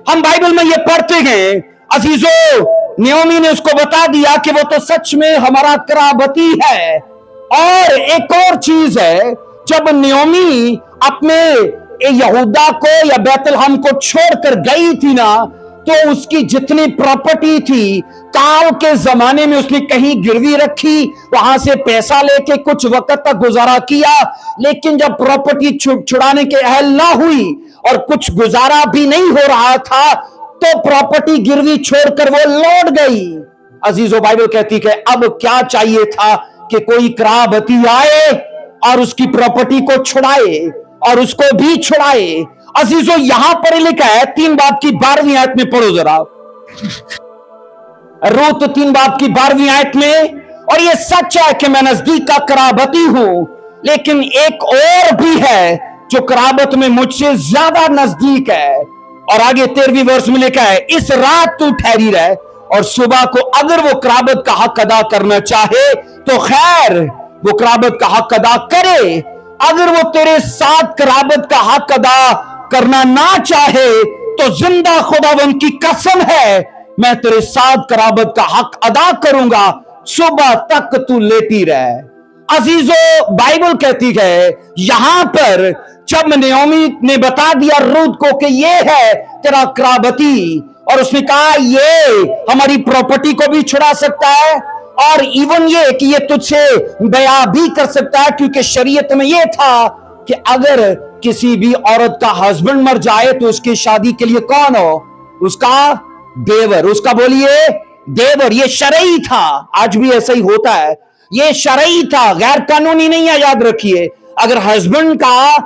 हम बाइबल में ये पढ़ते गए। अजीजों, नयोमी ने उसको बता दिया कि वो तो सच में हमारा कराबती है। और एक और चीज है, जब नयोमी अपने यहूदा को या बैतलहम को छोड़कर गई थी ना, तो उसकी जितनी प्रॉपर्टी थी, काल के जमाने में उसने कहीं गिरवी रखी, वहां से पैसा लेके कुछ वक्त तक गुजारा किया। लेकिन जब प्रॉपर्टी छुड़ाने के अहल ना हुई और कुछ गुजारा भी नहीं हो रहा था, तो प्रॉपर्टी गिरवी छोड़कर वो लौट गई। अजीजों, बाइबल कहती है अब क्या चाहिए था कि कोई कराबती आए और उसकी प्रॉपर्टी को छुड़ाए और उसको भी छुड़ाए। अजीजों, यहां पर लिखा है 3 बाब की 12वीं आयत में, पढ़ो जरा, रूत 3 बाब की 12वीं आयत में। और ये सच है कि मैं नजदीक का कराबती हूं, लेकिन एक और भी है जो कराबत में मुझसे ज्यादा नजदीक है। और आगे 13वीं वर्ष में लिखा है, इस रात तू ठहरी रहे और सुबह को अगर वो कराबत का हक अदा करना चाहे तो खैर, वो कराबत का हक अदा करे। अगर वो तेरे साथ कराबत का हक अदा करना ना चाहे, तो जिंदा खुदावंद की कसम है, मैं तेरे साथ कराबत का हक अदा करूंगा, सुबह तक तू लेटी रहे। अजीजों, बाइबल कहती है यहां पर, जब नयोमी ने बता दिया रूत को कि ये है तेरा कराबती, और उसने कहा ये हमारी प्रॉपर्टी को भी छुड़ा सकता है, और इवन ये कि ये तुझसे बयां भी कर सकता है, क्योंकि शरीयत में ये था कि अगर किसी भी औरत का हस्बैंड मर जाए तो उसकी शादी के लिए कौन हो? उसका देवर। उसका बोलिए देवर। ये शरई था, आज भी ऐसा ही होता है। ये शरई था, गैर कानूनी नहीं है, याद रखिए। अगर हस्बैंड का,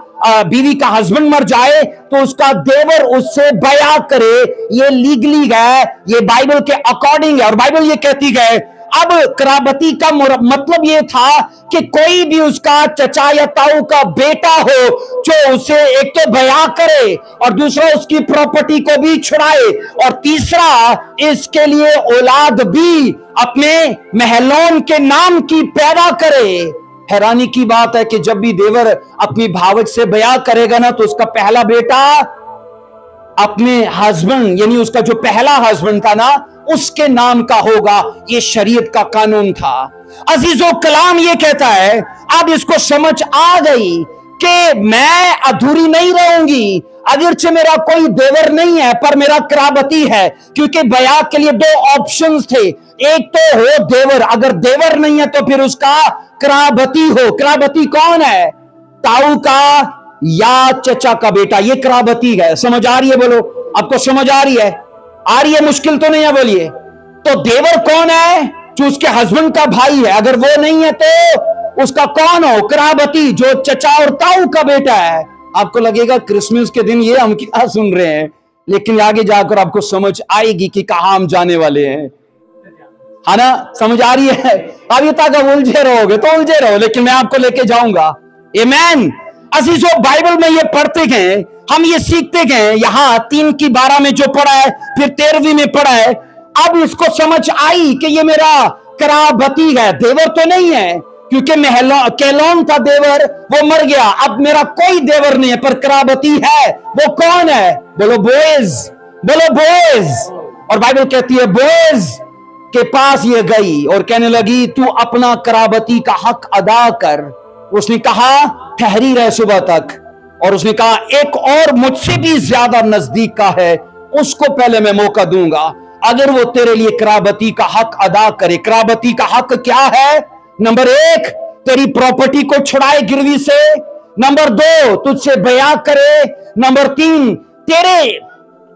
बीवी का हस्बैंड मर जाए तो उसका देवर उससे बयां करे, ये लीगली है, ये बाइबल के अकॉर्डिंग है। और बाइबल ये कहती है, अब कराबती का मतलब ये था कि कोई भी उसका चचा या ताऊ का बेटा हो जो उसे एक तो बयां करे और दूसरा उसकी प्रॉपर्टी को भी छुड़ाए, और तीसरा इसके लिए औलाद भी अपने महलोन के नाम की पैदा करे। हैरानी की बात है कि जब भी देवर अपनी भावज से बयां करेगा ना, तो उसका पहला बेटा अपने हस्बैंड, यानी उसका जो पहला हस्बैंड था ना, उसके नाम का होगा। ये शरीयत का कानून था। अजीजों, कलाम ये कहता है, अब इसको समझ आ गई कि मैं अधूरी नहीं रहूंगी, अगरचे मेरा कोई देवर नहीं है पर मेरा कराबती है। क्योंकि बयां के लिए 2 ऑप्शंस थे, एक तो हो देवर, अगर देवर नहीं है तो फिर उसका कराबती हो। कराबती कौन है? ताऊ का या चचा का बेटा, ये कराबती है। समझ आ रही है? बोलो, आपको समझ आ रही है? आ रही है? मुश्किल तो नहीं है? बोलिए। तो देवर कौन है? जो उसके हस्बैंड का भाई है। अगर वो नहीं है तो उसका कौन हो? कराबती, जो चचा और ताऊ का बेटा है। आपको लगेगा क्रिसमस के दिन ये हम क्या सुन रहे हैं, लेकिन आगे जाकर आपको समझ आएगी कि कहां हम जाने वाले हैं, है ना? समझ आ रही है? अभी तक उलझे रहोगे तो उलझे रहो, लेकिन मैं आपको लेके जाऊंगा। आमीन। अजीजों, बाइबल में ये पढ़ते गए, हम ये सीखते गए। यहां 3 की 12 में जो पढ़ा है, फिर 13वीं में पढ़ा है। अब इसको समझ आई कि ये मेरा कराबती है, देवर तो नहीं है, क्योंकि केलोन था देवर, वो मर गया। अब मेरा कोई देवर नहीं है पर कराबती है। वो कौन है? बोलो बोएज। बोलो बोएज। और बाइबल कहती है बोएज के पास ये गई और कहने लगी, तू अपना कराबती का हक अदा कर। उसने कहा ठहरी रहे सुबह तक, और उसने कहा एक और मुझसे भी ज्यादा नजदीक का है, उसको पहले मैं मौका दूंगा, अगर वो तेरे लिए कराबती का हक अदा करे। कराबती का हक क्या है? नंबर 1, तेरी प्रॉपर्टी को छुड़ाए गिरवी से। नंबर 2, तुझसे बयां करे। नंबर 3, तेरे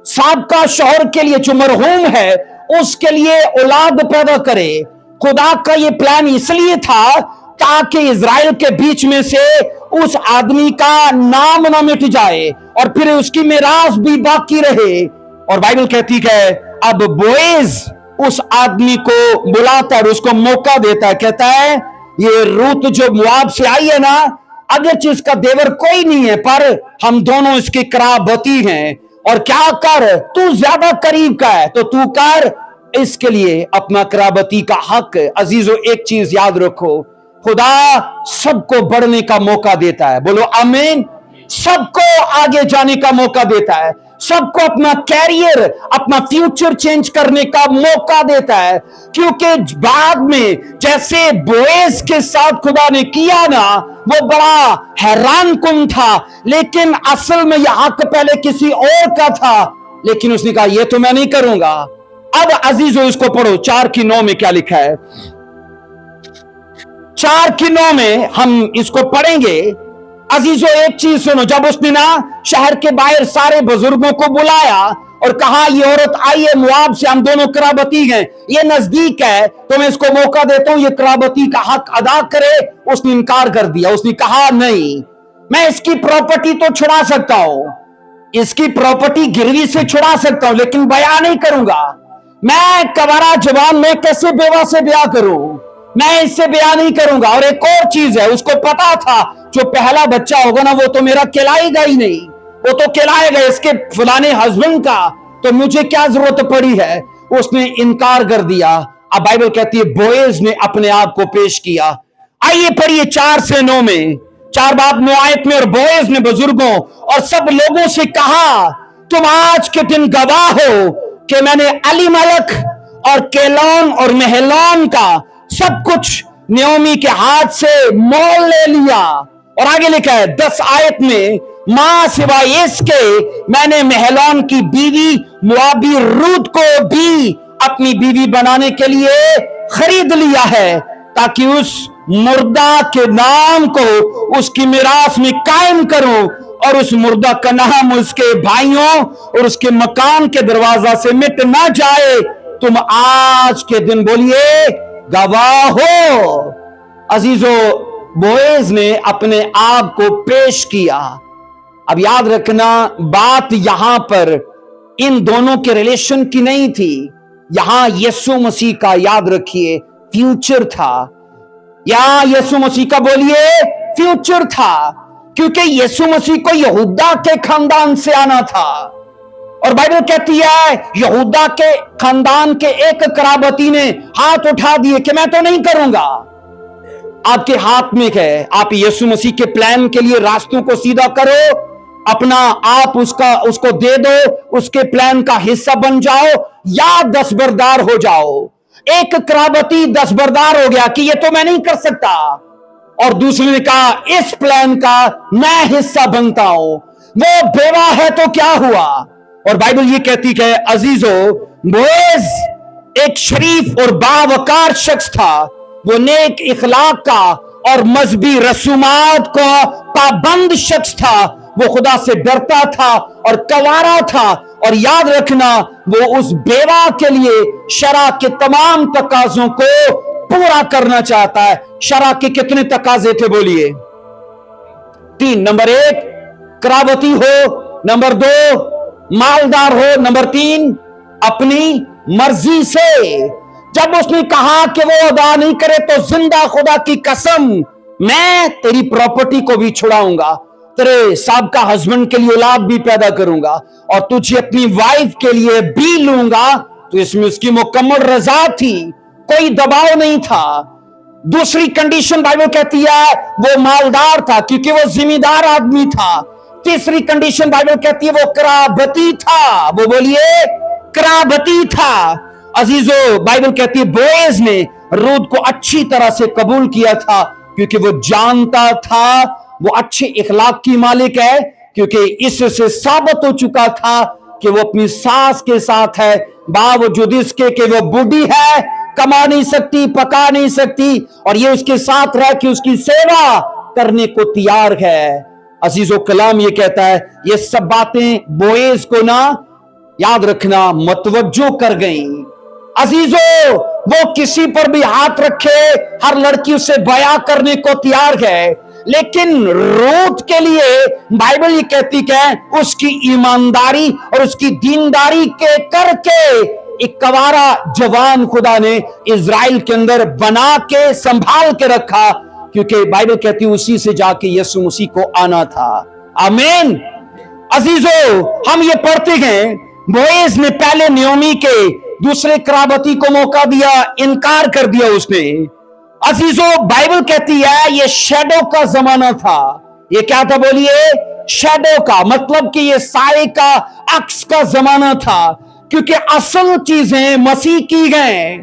साबका शौहर के लिए जो मरहूम है उसके लिए औलाद पैदा करे। खुदा का ये प्लान इसलिए था ताकि इज़राइल के बीच में से उस आदमी का नाम ना मिट जाए और फिर उसकी मिरास भी बाकी रहे। और बाइबल कहती है अब बोएज उस आदमी को बुलाता है और उसको मौका देता है, कहता है ये रूत जो मोआब से आई है ना, अगरचे इसका देवर कोई नहीं है पर हम दोनों इसके कराबती हैं, और क्या कर, तू ज्यादा करीब का है तो तू कर इसके लिए अपना कराबती का हक। अजीजों एक चीज याद रखो, खुदा सबको बढ़ने का मौका देता है, बोलो आमीन। सबको आगे जाने का मौका देता है, सबको अपना कैरियर, अपना फ्यूचर चेंज करने का मौका देता है। क्योंकि बाद में जैसे बोएज के साथ खुदा ने किया ना, वो बड़ा हैरान कुन था, लेकिन असल में यह हक पहले किसी और का था, लेकिन उसने कहा ये तो मैं नहीं करूंगा। अब अजीजों इसको पढ़ो, 4:9 में क्या लिखा है। 4:9 में हम इसको पढ़ेंगे। अजीजों एक चीज सुनो, जब उसने ना शहर के बाहर सारे बुजुर्गों को बुलाया और कहा ये औरत आई है मोआब से, हम दोनों कराबती हैं, ये नजदीक है तो मैं इसको मौका देता हूं ये कराबती का हक अदा करे, उसने इनकार कर दिया। उसने कहा नहीं, मैं इसकी प्रॉपर्टी तो छुड़ा सकता हूं, इसकी प्रॉपर्टी गिरवी से छुड़ा सकता हूं, लेकिन ब्याह नहीं करूंगा। मैं कवारा जवान में कैसे बेवा से ब्याह करूं, मैं इससे ब्याह नहीं करूंगा। और एक और चीज है, उसको पता था जो पहला बच्चा होगा ना वो तो मेरा कहलाएगा ही नहीं, वो तो कहलाएगा इसके फलाने हस्बैंड का, तो मुझे क्या जरूरत पड़ी है। उसने इनकार कर दिया। अब बाइबल कहती है बोएज ने अपने आप को पेश किया। आइए पढ़िए 4:9 में, 4 बाब 9 आयत में। और बोएज ने बुजुर्गों और सब लोगों से कहा तुम आज के दिन गवाह हो कि मैंने अलीमलक और केलोन और महलोन का सब कुछ नयोमी के हाथ से मोल ले लिया। और आगे लिखा है 10 आयत में, मां सिवाय इसके मैंने महलोन की बीवी मोआबी रूत को भी अपनी बीवी बनाने के लिए खरीद लिया है, ताकि उस मुर्दा के नाम को उसकी मिरास में कायम करूं और उस मुर्दा का नाम उसके भाइयों और उसके मकान के दरवाजा से मिट ना जाए। तुम आज के दिन बोलिए गवाह हो। अजीजों बोएज ने अपने आप को पेश किया। अब याद रखना बात यहां पर इन दोनों के रिलेशन की नहीं थी, यहां यीशु मसीह का याद रखिए फ्यूचर था। या यीशु मसीह का बोलिए फ्यूचर था, क्योंकि यीशु मसीह को यहूदा के खानदान से आना था। और बाइबल कहती है यहूदा के खानदान के एक कराबती ने हाथ उठा दिए कि मैं तो नहीं करूंगा। आपके हाथ में है, आप यीशु मसीह के प्लान के लिए रास्तों को सीधा करो, अपना आप उसको दे दो, उसके प्लान का हिस्सा बन जाओ, या दस्तबरदार हो जाओ। एक कराबती दस्तबरदार हो गया कि ये तो मैं नहीं कर सकता, और दूसरे ने कहा इस प्लान का मैं हिस्सा बनता हूं। वो बेवा है तो क्या हुआ। और बाइबल ये कहती है अजीजों बोएज एक शरीफ और बावकार शख्स था, वो नेक इखलाक का और मजहबी रसूमात का पाबंद शख्स था। वो खुदा से डरता था और कवारा था, और याद रखना वो उस बेवा के लिए शरा के तमाम तकाजों को पूरा करना चाहता है। शरा के कितने तकाजे थे बोलिए? 3। नंबर 1 करावती हो, नंबर 2 मालदार हो, नंबर 3 अपनी मर्जी से। जब उसने कहा कि वो अदा नहीं करे तो जिंदा खुदा की कसम मैं तेरी प्रॉपर्टी को भी छुड़ाऊंगा, तेरे साहब हस्बैंड के लिए औलाद भी पैदा करूंगा और तुझे अपनी वाइफ के लिए भी लूंगा, तो इसमें उसकी मुकम्मल रजा थी, कोई दबाव नहीं था। दूसरी कंडीशन बाइबल कहती है वो मालदार था क्योंकि वो जिम्मेदार आदमी था। तीसरी कंडीशन बाइबल कहती है वो कराबती था। वो बोलिए कराबती था। अजीजों बाइबल कहती है बोएज ने रूत को अच्छी तरह से कबूल किया था, क्योंकि वो जानता था वो अच्छे इखलाक की मालिक है, क्योंकि इससे साबित हो चुका था कि वो अपनी सास के साथ है, बावजूद इसके कि वो बूढ़ी है, कमा नहीं सकती, पका नहीं सकती, और ये उसके साथ रह के उसकी सेवा करने को तैयार है। अजीजों कलाम ये कहता है ये सब बातें बोएज को ना याद रखना मतवज्जो कर गई। अजीजों, वो किसी पर भी हाथ रखे, हर लड़की उसे बयां करने को तैयार है, लेकिन रूत के लिए बाइबल ये कहती है उसकी ईमानदारी और उसकी दीनदारी के करके एक कवारा जवान खुदा ने इज़राइल के अंदर बना के संभाल के रखा, क्योंकि बाइबल कहती उसी से जाके यीशु मसीह को आना था। आमीन। अजीजों, हम ये पढ़ते हैं बोएज ने पहले नियोमी के दूसरे कराबती को मौका दिया, इनकार कर दिया उसने। अजीजों, बाइबल कहती है ये शैडो का जमाना था। ये क्या था बोलिए? शैडो का मतलब कि ये साए का, अक्स का जमाना था, क्योंकि असल चीजें मसीह की गए।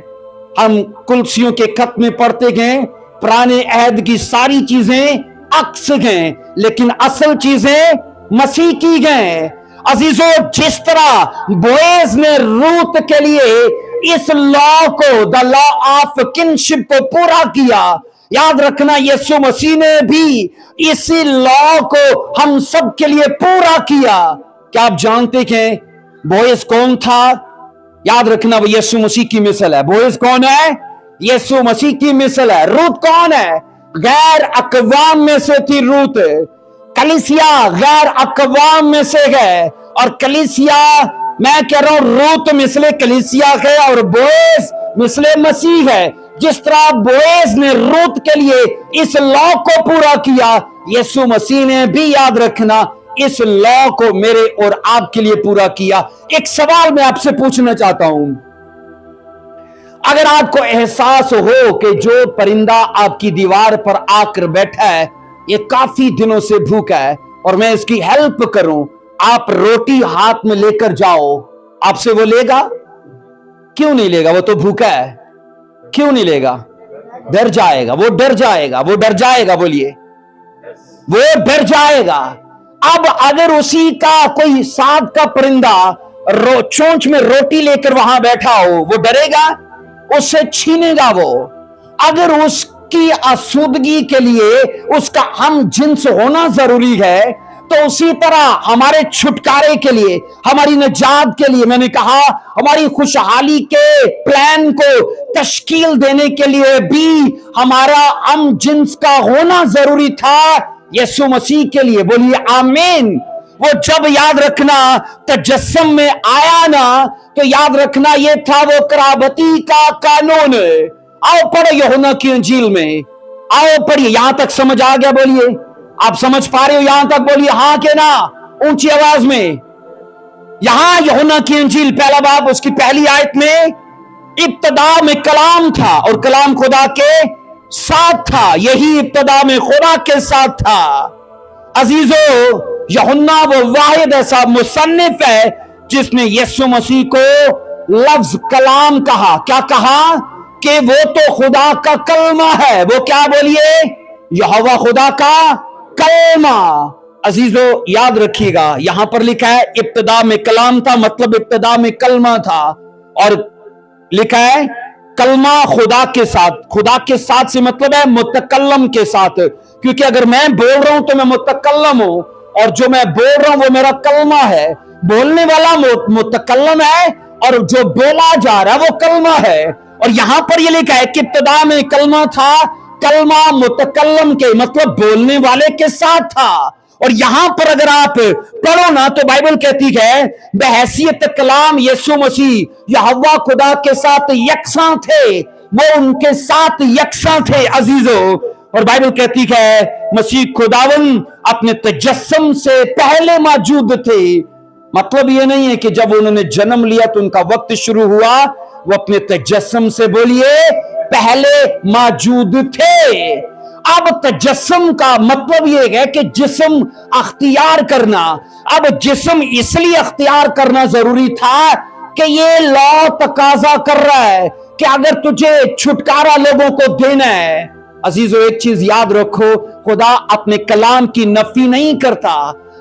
हम कुलसियों के खत में पढ़ते गए पुराने अहद की सारी चीजें अक्स गए, लेकिन असल चीजें मसीह की गए। अजीजों, जिस तरह बोएज ने रूत के लिए इस लॉ को, द लॉ ऑफ किनशिप को पूरा किया, याद रखना यीशु मसीह ने भी इसी लॉ को हम सब के लिए पूरा किया। क्या आप जानते हैं बोएज कौन था? याद रखना वो यीशु मसीह की मिसाल है। बोएज कौन है? यीशु मसीह की मिसाल है। रूत कौन है? गैर अकवाम में से थी रूत। कलीसिया गैर अकवाम में से है, और कलीसिया, मैं कह रहा हूं रूत मिसले कलीसिया है और बोएज मिसले मसीह है। जिस तरह बोएज ने रूत के लिए इस लॉ को पूरा किया, यीशु मसीह ने भी, याद रखना, इस लॉ को मेरे और आपके लिए पूरा किया। एक सवाल मैं आपसे पूछना चाहता हूं, अगर आपको एहसास हो कि जो परिंदा आपकी दीवार पर आकर बैठा है ये काफी दिनों से भूखा है और मैं इसकी हेल्प करूं, आप रोटी हाथ में लेकर जाओ, आपसे वो लेगा? क्यों नहीं लेगा? वो तो भूखा है। क्यों नहीं लेगा? डर जाएगा, वो डर जाएगा, वो डर जाएगा। बोलिए, वो डर जाएगा। अब अगर उसी का कोई सांप का परिंदा चोंच में रोटी लेकर वहां बैठा हो, वो डरेगा? उससे छीनेगा वो। अगर उसकी आसूदगी के लिए उसका हम जिन्स होना जरूरी है, तो उसी तरह हमारे छुटकारे के लिए, हमारी निजात के लिए, मैंने कहा हमारी खुशहाली के प्लान को तश्कील देने के लिए भी हमारा हम जिन्स का होना जरूरी था यीशु मसीह के लिए। बोलिए आमीन। वो जब, याद रखना, तजस्सुम में आया ना, तो याद रखना ये था वो कराबती का कानून। आओ पढ़ो यूहन्ना की इंजील में, आओ पढ़िए। यहां तक समझ आ गया? बोलिए, आप समझ पा रहे हो यहां तक? बोलिए हाँ के ना, ऊंची आवाज में। यहां यूहन्ना की इंजील पहला बाब उसकी पहली आयत में, इब्तदा में कलाम था और कलाम खुदा के साथ था, यही इब्तदा में खुदा के साथ था। अजीजों, यूहन्ना वो वाहिद ऐसा मुसन्निफ है जिसने यीशु मसीह को लफ्ज कलाम कहा। क्या कहा? कि वो तो खुदा का कलमा है। वो क्या? बोलिए, यहोवा खुदा का कलमा। अजीजों, याद रखिएगा, यहां पर लिखा है इब्तदा में कलाम था, मतलब इब्तदा में कलमा था, और लिखा है कलमा खुदा के साथ। खुदा के साथ से मतलब है मुतकल्लम के साथ, क्योंकि अगर मैं बोल रहा हूं तो मैं मुतकल्लम हूं, और जो मैं बोल रहा हूं वो मेरा कलमा है। बोलने वाला मुतकल्लम है और जो बोला जा रहा है वो कलमा है। और यहां पर ये लिखा है कि इब्तिदा में कलमा था, कलमा मुतकल्लम के मतलब बोलने वाले के साथ था। और यहां पर अगर आप पढ़ो ना तो बाइबल कहती है बहैसियत कलाम यीशु मसीह यहोवा खुदा के साथ यकसां थे, वो उनके साथ यकसां थे अजीजों। और बाइबल कहती है मसीह खुदावन अपने तजस्सुम से पहले मौजूद थे। मतलब ये नहीं है कि जब उन्होंने जन्म लिया तो उनका वक्त शुरू हुआ, वो अपने तजस्सुम से, बोलिए, पहले मौजूद थे। अब तजस्सुम का मतलब यह है कि जिस्म अख्तियार करना। अब जिस्म इसलिए अख्तियार करना जरूरी था कि ये लॉ तकाजा कर रहा है कि अगर तुझे छुटकारा लोगों को देना है। अजीजों, एक चीज याद रखो, खुदा अपने कलाम की नफी नहीं करता।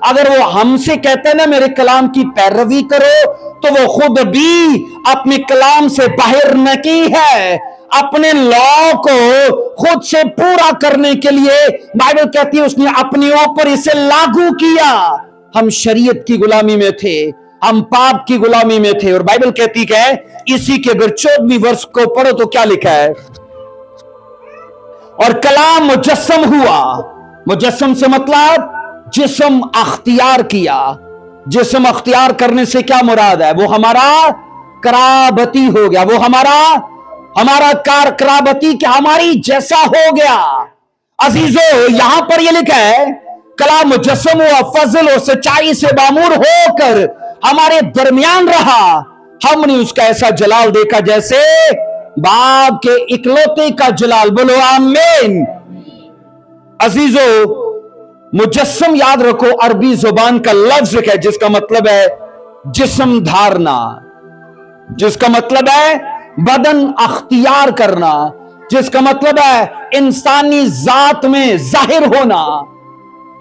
अगर वो हमसे कहते ना मेरे कलाम की पैरवी करो, तो वो खुद भी अपने कलाम से बाहर नहीं है। अपने लॉ को खुद से पूरा करने के लिए बाइबल कहती है उसने अपने ऊपर इसे लागू किया। हम शरीयत की गुलामी में थे, हम पाप की गुलामी में थे। और बाइबल कहती है, इसी के अगर 14वीं वर्ष को पढ़ो तो क्या लिखा है, और कलाम मुजस्सम हुआ। मुजस्सम से मतलब जिस्म अख्तियार किया। जिस्म अख्तियार करने से क्या मुराद है, वो हमारा कराबती हो गया, वो हमारा कराबती क्या हमारी जैसा हो गया। अजीजों, यहां पर ये लिखा है, कलाम मुजस्सम हुआ, फजल और सच्चाई से मामूर होकर हमारे दरमियान रहा। हमने उसका ऐसा जलाल देखा जैसे बाप के इकलौते का जलाल। बोलो आमीन। अजीजों, मुजस्सम याद रखो अरबी जुबान का लफ्ज है जिसका मतलब है जिस्म धारना, जिसका मतलब है बदन अख्तियार करना, जिसका मतलब है इंसानी जात में जाहिर होना।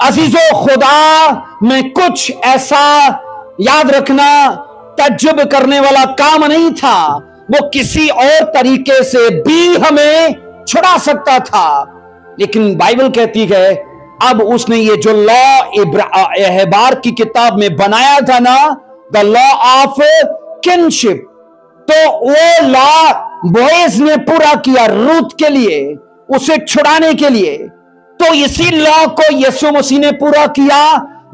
अजीजों, खुदा में कुछ ऐसा याद रखना तज्जुब करने वाला काम नहीं था। वो किसी और तरीके से भी हमें छुड़ा सकता था, लेकिन बाइबल कहती है अब उसने ये जो लॉ एहबार की किताब में बनाया था ना, द लॉ ऑफ किनशिप, तो वो लॉ बोएज ने पूरा किया रूथ के लिए, उसे छुड़ाने के लिए। तो इसी लॉ को यीशु मसीह ने पूरा किया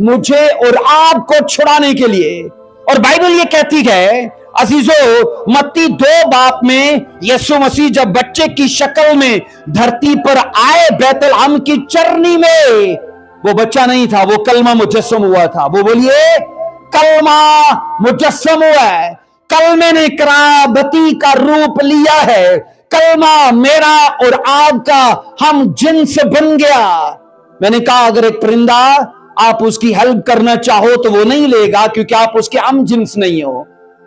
मुझे और आपको छुड़ाने के लिए। और बाइबल ये कहती है अजीजों, मत्ती 2 बाप में यीशु मसीह जब बच्चे की शक्ल में धरती पर आए बैतलहम की चरनी में, वो बच्चा नहीं था, वो कलमा मुजस्सम हुआ था। वो बोलिए, कलमा मुजस्सम हुआ है। कलमे ने कराबती का रूप लिया है। कलमा मेरा और आपका हम जिन्स बन गया। मैंने कहा अगर एक परिंदा आप उसकी हेल्प करना चाहो तो वो नहीं लेगा, क्योंकि आप उसके हम जिन्स नहीं हो।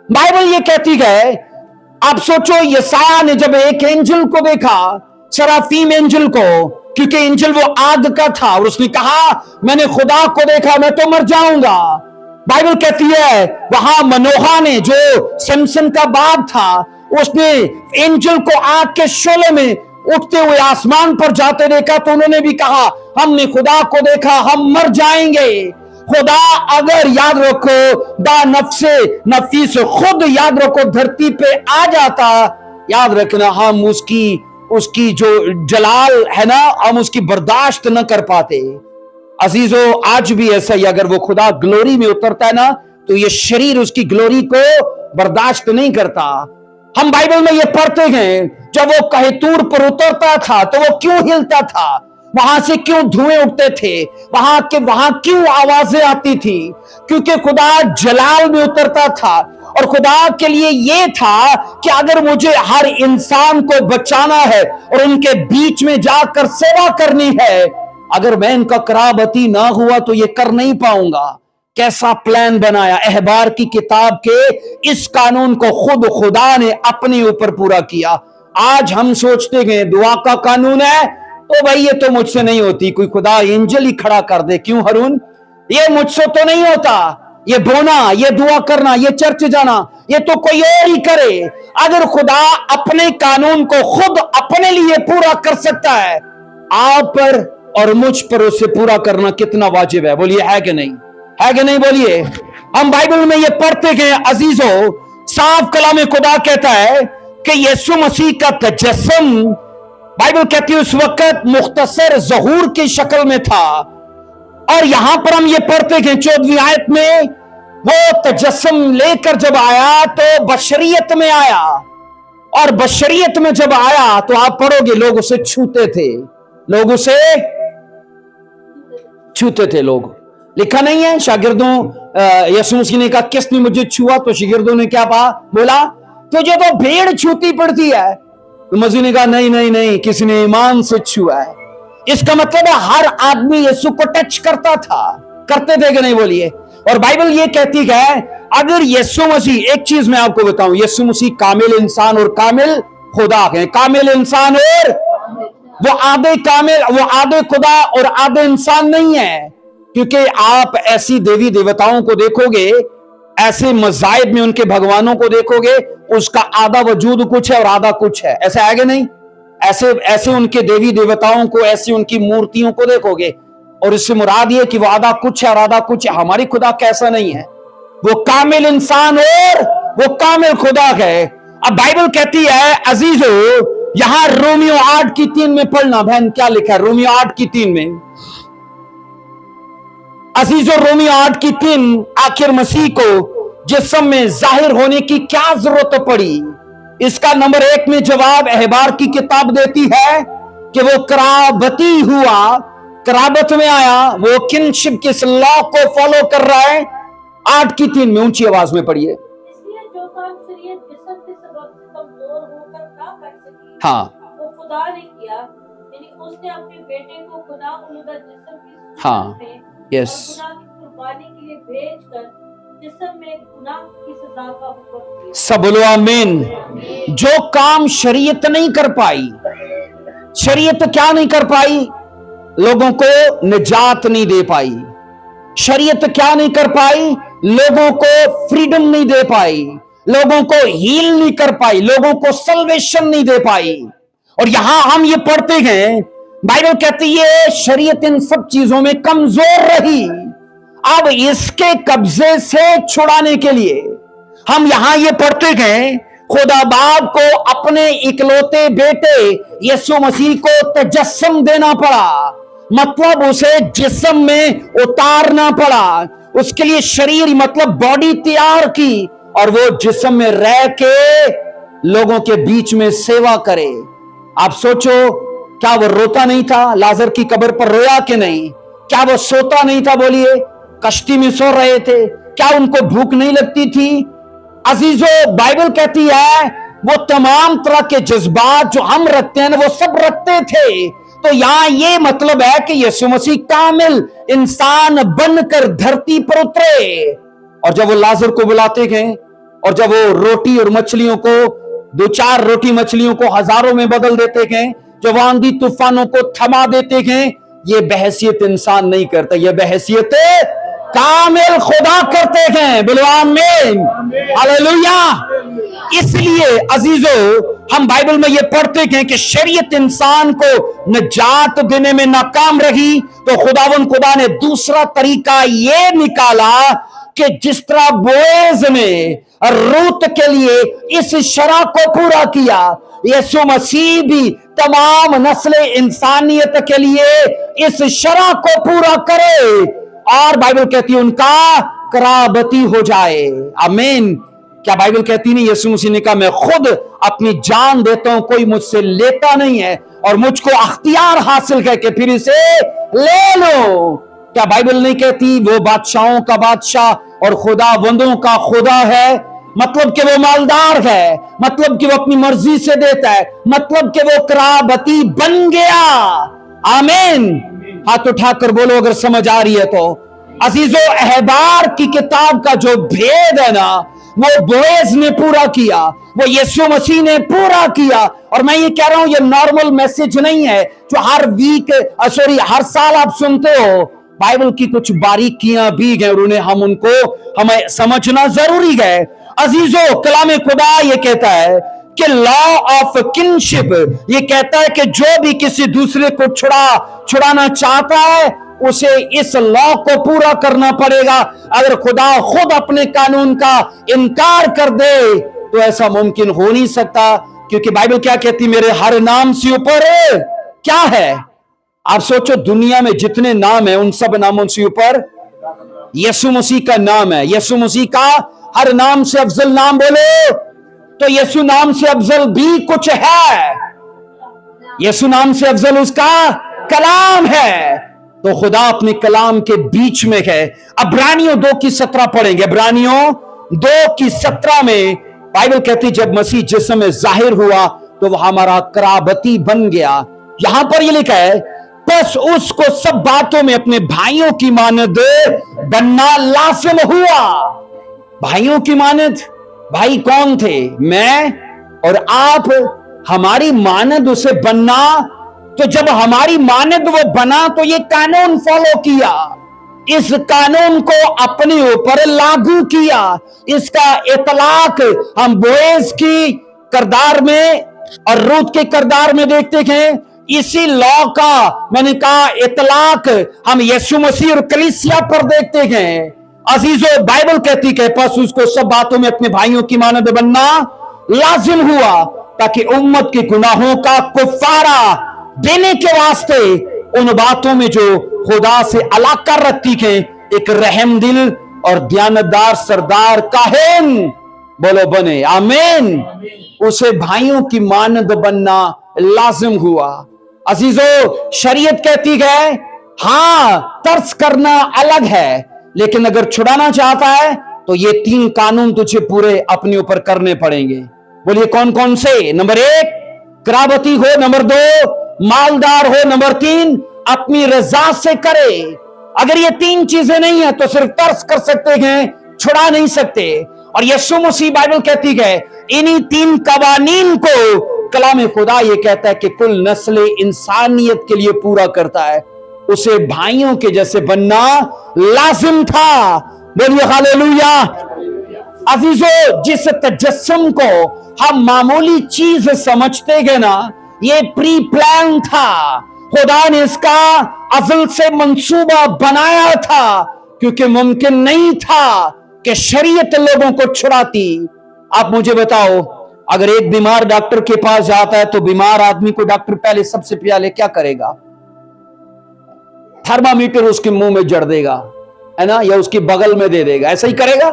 बाइबल ये कहती है, आप सोचो यसाया ने जब एक एंजल को देखा, सराफीम एंजल को, क्योंकि एंजल वो आग का था, और उसने कहा मैंने खुदा को देखा, मैं तो मर जाऊंगा। बाइबल कहती है वहां मनोहा ने, जो सिमसन का बाप था, उसने एंजल को आग के शोले में उठते हुए आसमान पर जाते देखा, तो उन्होंने भी कहा हमने खुदा को देखा, हम मर जाएंगे। खुदा अगर याद रखो दा नफ्से नफीस खुद याद रखो धरती पे आ जाता, याद रखना हम उसकी जो जलाल है ना, हम उसकी बर्दाश्त न कर पाते। अजीजों, आज भी ऐसा ही, अगर वो खुदा ग्लोरी में उतरता है ना, तो ये शरीर उसकी ग्लोरी को बर्दाश्त नहीं करता। हम बाइबल में ये पढ़ते हैं, जब वो कहतूर पर उतरता था तो वो क्यों हिलता था, वहां से क्यों धुएं उठते थे, वहां क्यों आवाजें आती थी, क्योंकि खुदा जलाल में उतरता था। और खुदा के लिए ये था कि अगर मुझे हर इंसान को बचाना है और उनके बीच में जाकर सेवा करनी है, अगर मैं इनका कराबती ना हुआ तो ये कर नहीं पाऊंगा। कैसा प्लान बनाया। अहबार की किताब के इस कानून को खुद खुदा ने अपने ऊपर पूरा किया। आज हम सोचते हैं दुआ का कानून है तो भाई ये तो मुझसे नहीं होती, कोई खुदा एंजल ही खड़ा कर दे। क्यों हरून, ये मुझसे तो नहीं होता, ये बोना, ये दुआ करना, ये चर्च जाना, ये तो कोई और ही करे। अगर खुदा अपने कानून को खुद अपने लिए पूरा कर सकता है, आप पर और मुझ पर उसे पूरा करना कितना वाजिब है। बोलिए है कि नहीं, है कि नहीं, बोलिए। हम बाइबल में ये पढ़ते हैं अजीजों, साफ कलाम खुदा कहता है कि यीशु मसीह का तजस्सुम, बाइबल कहती है उस वक्त मुख्तसर ज़हूर की शक्ल में था। और यहां पर हम ये पढ़ते हैं 14वीं आयत में, वो तजस्सुम लेकर जब आया तो बशरियत में आया, और बशरियत में जब आया तो आप पढ़ोगे लोग उसे छूते थे, लोग उसे छूते थे। लोग लिखा नहीं है शागिर्दों, यीशु मसीह ने कहा किसने मुझे छुआ, तो शागिर्दों ने क्या बोला, तुझे तो भेड़ छूती पड़ती है। तो मसीह ने कहा नहीं नहीं नहीं, किसी ने ईमान से छुआ है। इसका मतलब है हर आदमी यीशु को टच करता था, करते थे कि नहीं, बोलिए। और बाइबल ये कहती है अगर यीशु मसीह, एक चीज मैं आपको बताऊं, यीशु मसीह कामिल इंसान और कामिल खुदा है। कामिल इंसान और वो आधे कामिल, वो आधे खुदा और आधे इंसान नहीं है। क्योंकि आप ऐसी देवी देवताओं को देखोगे, ऐसे मज़ाहिब में उनके भगवानों को देखोगे, उसका आधा वजूद कुछ है और आधा कुछ है। ऐसा है कि नहीं, ऐसे उनके देवी देवताओं को, ऐसी उनकी मूर्तियों को देखोगे, और इससे मुराद ये कि वो आधा कुछ है और आधा कुछ है। हमारी खुदा कैसा नहीं है, वो कामिल इंसान और वो कामिल खुदा है। अब बाइबल कहती है अजीजो, यहां रोमियो 8:3 में पढ़ना बहन, क्या लिखा है रोमियो 8:3 में? अजीजो रोमियो 8:3, आखिर मसीह को जिस्म में जाहिर होने की क्या जरूरत पड़ी? इसका नंबर 1 में जवाब अहबार की किताब देती है कि वो कराबती हुआ, कराबत में आया, वो किनशिप के लॉ को फॉलो कर रहा है। 8:3 में ऊंची आवाज में पढ़िए। इसलिए जो काम शरीयत जिस्म के सबब से कमजोर होकर ना कर सकी, हाँ, वो खुदा ने किया, यानी उसने अपने बेटे को गुनाह उलूदा जिस्म की हाँ, सूरत में यस, और गुनाह की कुर्बानी के लिए भेजकर जिस्म में गुनाह की सजा का हुक्म दिया। सब बोलो आमीन। जो काम शरीयत नहीं कर पाई, शरीयत क्या नहीं कर पाई? लोगों को निजात नहीं दे पाई। शरीयत क्या नहीं कर पाई? लोगों को फ्रीडम नहीं दे पाई, लोगों को हील नहीं कर पाई, लोगों को सल्वेशन नहीं दे पाई। और यहां हम ये पढ़ते हैं, बाइबल कहती है शरीयत इन सब चीजों में कमजोर रही। अब इसके कब्जे से छुड़ाने के लिए हम यहां ये पढ़ते हैं, खुदा बाप को अपने इकलौते बेटे यीशु मसीह को तजस्सुम देना पड़ा, मतलब उसे जिस्म में उतारना पड़ा। उसके लिए शरीर मतलब बॉडी तैयार की, और वो जिस्म में रह के लोगों के बीच में सेवा करे। आप सोचो, क्या वो रोता नहीं था? लाजर की कब्र पर रोया कि नहीं? क्या वो सोता नहीं था? बोलिए, कश्ती में सो रहे थे? क्या उनको भूख नहीं लगती थी? अजीजो, बाइबल कहती है वो तमाम तरह के जज्बात जो हम रखते हैं वो सब रखते थे। तो यहां ये मतलब है कि यीशु मसीह कामिल इंसान बनकर धरती पर उतरे। और जब वो लाजर को बुलाते हैं, और जब वो रोटी और मछलियों को, 2-4 रोटी मछलियों को हजारों में बदल देते हैं, जब आंधी तूफानों को थमा देते हैं, ये बहसियत इंसान नहीं करता, ये बहसियत कामिल खुदा करते हैं। बोलो आमीन, हालेलुया। इसलिए अजीजों, हम बाइबल में ये पढ़ते हैं कि शरीयत इंसान को निजात देने में नाकाम रही, तो खुदा ने दूसरा तरीका ये निकाला कि जिस तरह बोएज ने रूत के लिए इस शरह को पूरा किया, यीशु मसीह भी तमाम नस्ल इंसानियत के लिए इस शरह को पूरा करे, और बाइबल कहती है उनका कराबती हो जाए। आमीन। क्या बाइबल कहती नहीं, यीशु मसीह ने कहा मैं खुद अपनी जान देता हूं, कोई मुझसे लेता नहीं है, और मुझको अख्तियार हासिल करके फिर इसे ले लो। क्या बाइबल नहीं कहती वो बादशाहों का बादशाह और खुदावंदों का खुदा है? मतलब कि वो मालदार है, मतलब कि वो अपनी मर्जी से देता है, मतलब कि वो कराबती बन गया। आमीन। हाथ उठाकर बोलो अगर समझ आ रही है तो। अजीजो, अहबार की किताब का जो भेद है ना, वो बोएज ने पूरा किया, वो यीशु मसीह ने पूरा किया। और मैं ये कह रहा हूं, ये नॉर्मल मैसेज नहीं है जो हर साल आप सुनते हो। बाइबल की कुछ बारीकियां भी हैं और हमें समझना जरूरी है। अजीजो, कलाम खुदा ये कहता है कि लॉ ऑफ किनशिप ये कहता है कि जो भी किसी दूसरे को छुड़ाना चाहता है, उसे इस लॉ को पूरा करना पड़ेगा। अगर खुदा खुद अपने कानून का इनकार कर दे तो ऐसा मुमकिन हो नहीं सकता, क्योंकि बाइबल क्या कहती, मेरे हर नाम से ऊपर क्या है? आप सोचो, दुनिया में जितने नाम है उन सब नामों से ऊपर यीशु मसीह का नाम है। यीशु मसीह का हर नाम से अफजल नाम बोलो तो यीशु नाम से अफजल भी कुछ है। यीशु नाम से अफजल उसका कलाम है। तो खुदा अपने कलाम के बीच में है। इब्रानियों 2:17 पढ़ेंगे। इब्रानियों 2:17 में बाइबल कहती जब मसीह जिस्म में जाहिर हुआ तो वह हमारा कराबती बन गया। यहां पर यह लिखा है, बस उसको सब बातों में अपने भाइयों की मानद बनना लाजिम हुआ। भाइयों की मानद, भाई कौन थे? मैं और आप। हमारी मानद उसे बनना, तो जब हमारी मानद वो बना तो ये कानून फॉलो किया, इस कानून को अपने ऊपर लागू किया। इसका इतलाक हम बोएज की किरदार में और रूत के किरदार में देखते हैं। इसी लॉ का मैंने कहा इतलाक हम यीशु मसीह और कलीसिया पर देखते हैं। अजीजों, बाइबल कहती है बस उसको सब बातों में अपने भाइयों की मानद बनना लाजिम हुआ, ताकि उम्मत के गुनाहों का कुफारा देने के वास्ते उन बातों में जो खुदा से अलाका रखती है एक रहमदिल और दयानतदार सरदार काहिन बोलो बने, आमीन। उसे भाइयों की मानद बनना लाजिम हुआ। अजीजों, शरीयत कहती है हां तर्स करना अलग है, लेकिन अगर छुड़ाना चाहता है तो ये 3 कानून तुझे पूरे अपने ऊपर करने पड़ेंगे। बोलिए कौन कौन से? नंबर 1 कराबती हो, नंबर 2 मालदार हो, नंबर 3 अपनी रजा से करे। अगर ये 3 चीजें नहीं है तो सिर्फ तर्स कर सकते हैं, छुड़ा नहीं सकते। और यीशु मसीह बाइबल कहती है इन्हीं 3 कवानीन को कलाम खुदा ये कहता है कि कुल नस्ल इंसानियत के लिए पूरा करता है। उसे भाइयों के जैसे बनना लाजिम था। बोलिए हालेलुया। अजीजों, जिस तजस्सुम को हम मामूली चीज समझते हैं ना, ये प्री प्लान था। खुदा ने इसका अज़ल से मंसूबा बनाया था, क्योंकि मुमकिन नहीं था कि शरीयत लोगों को छुड़ाती। आप मुझे बताओ, अगर एक बीमार डॉक्टर के पास जाता है तो बीमार आदमी को डॉक्टर पहले सबसे पहले क्या करेगा? थर्मामीटर उसके मुंह में जड़ देगा, है ना, या उसकी बगल में दे देगा। ऐसा ही करेगा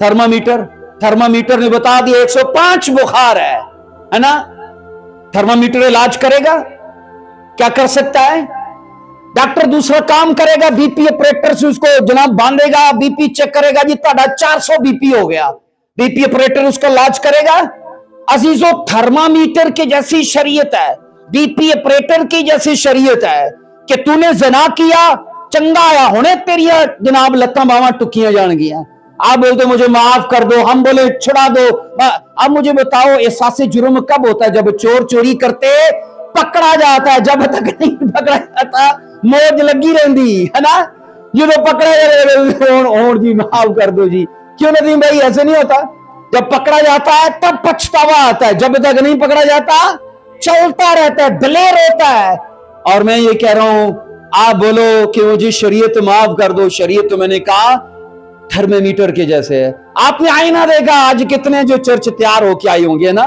थर्मामीटर ने बता दिया 105 बुखार है ना, थर्मामीटर इलाज करेगा? क्या कर सकता है? डॉक्टर दूसरा काम करेगा, बीपी ऑपरेटर से उसको जनाब बांधेगा, बीपी चेक करेगा, जी ਤੁਹਾਡਾ 400 बीपी हो गया, बीपी ऑपरेटर उसका इलाज करेगा। अजीजों, थर्मामीटर की जैसी शरीयत है, बीपी ऑपरेटर की जैसी शरीयत है कि तूने जना किया, चंगा आया होने तेरिया जनाब लत्तां बावां टुकियां जाएंगियां। आप बोलते मुझे माफ कर दो, हम बोले छुड़ा दो। अब मुझे बताओ एहसास जुर्म कब होता है? जब चोर चोरी करते पकड़ा जाता है। जब तक नहीं पकड़ा जाता मौज लगी रहती है ना, जो पकड़ा जाए जी माफ कर दो जी। क्यों नहीं भाई, ऐसे नहीं होता। जब पकड़ा जाता है तब पछतावा आता है, जब तक नहीं पकड़ा जाता चलता रहता है, दलेर होता है। और मैं ये कह रहा हूं, आप बोलो कि मुझे शरीयत माफ कर दो। शरीयत तो मैंने कहा थर्मामीटर के जैसे है। आपने आईना देखा आज कितने जो चर्च तैयार होके आए होंगे ना,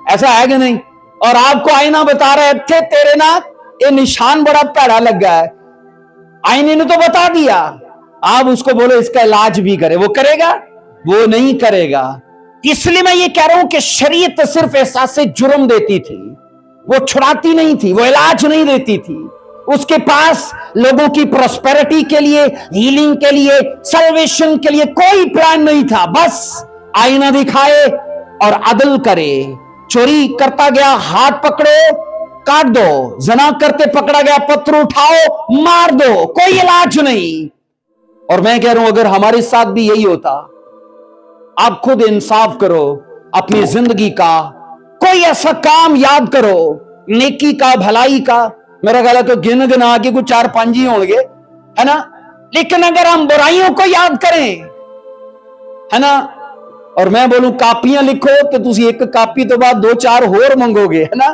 ऐसा है कि नहीं? और आपको आईना बता रहे थे तेरे ना ये निशान बड़ा पैड़ा लग गया है, आईने ने तो बता दिया। आप उसको बोलो इसका इलाज भी करे, वो करेगा? वो नहीं करेगा। इसलिए मैं ये कह रहा हूं कि शरीयत सिर्फ एहसास जुर्म देती थी, वो छुड़ाती नहीं थी, वो इलाज नहीं देती थी। उसके पास लोगों की प्रॉस्पेरिटी के लिए, हीलिंग के लिए, सल्वेशन के लिए कोई प्लान नहीं था। बस आईना दिखाए और अदल करे। चोरी करता गया हाथ पकड़ो काट दो, जना करते पकड़ा गया पत्थर उठाओ मार दो, कोई इलाज नहीं। और मैं कह रहा हूं अगर हमारे साथ भी यही होता, आप खुद इंसाफ करो अपनी जिंदगी का, कोई ऐसा काम याद करो नेकी का, भलाई का। मेरा ख्याल है तो गिन गिना के कुछ 4-5 ही होंगे, है ना। लेकिन अगर हम बुराइयों को याद करें, है ना, और मैं बोलूं कापियां लिखो तो तुम एक कापी तो बाद 2-4 होर मंगोगे, है ना,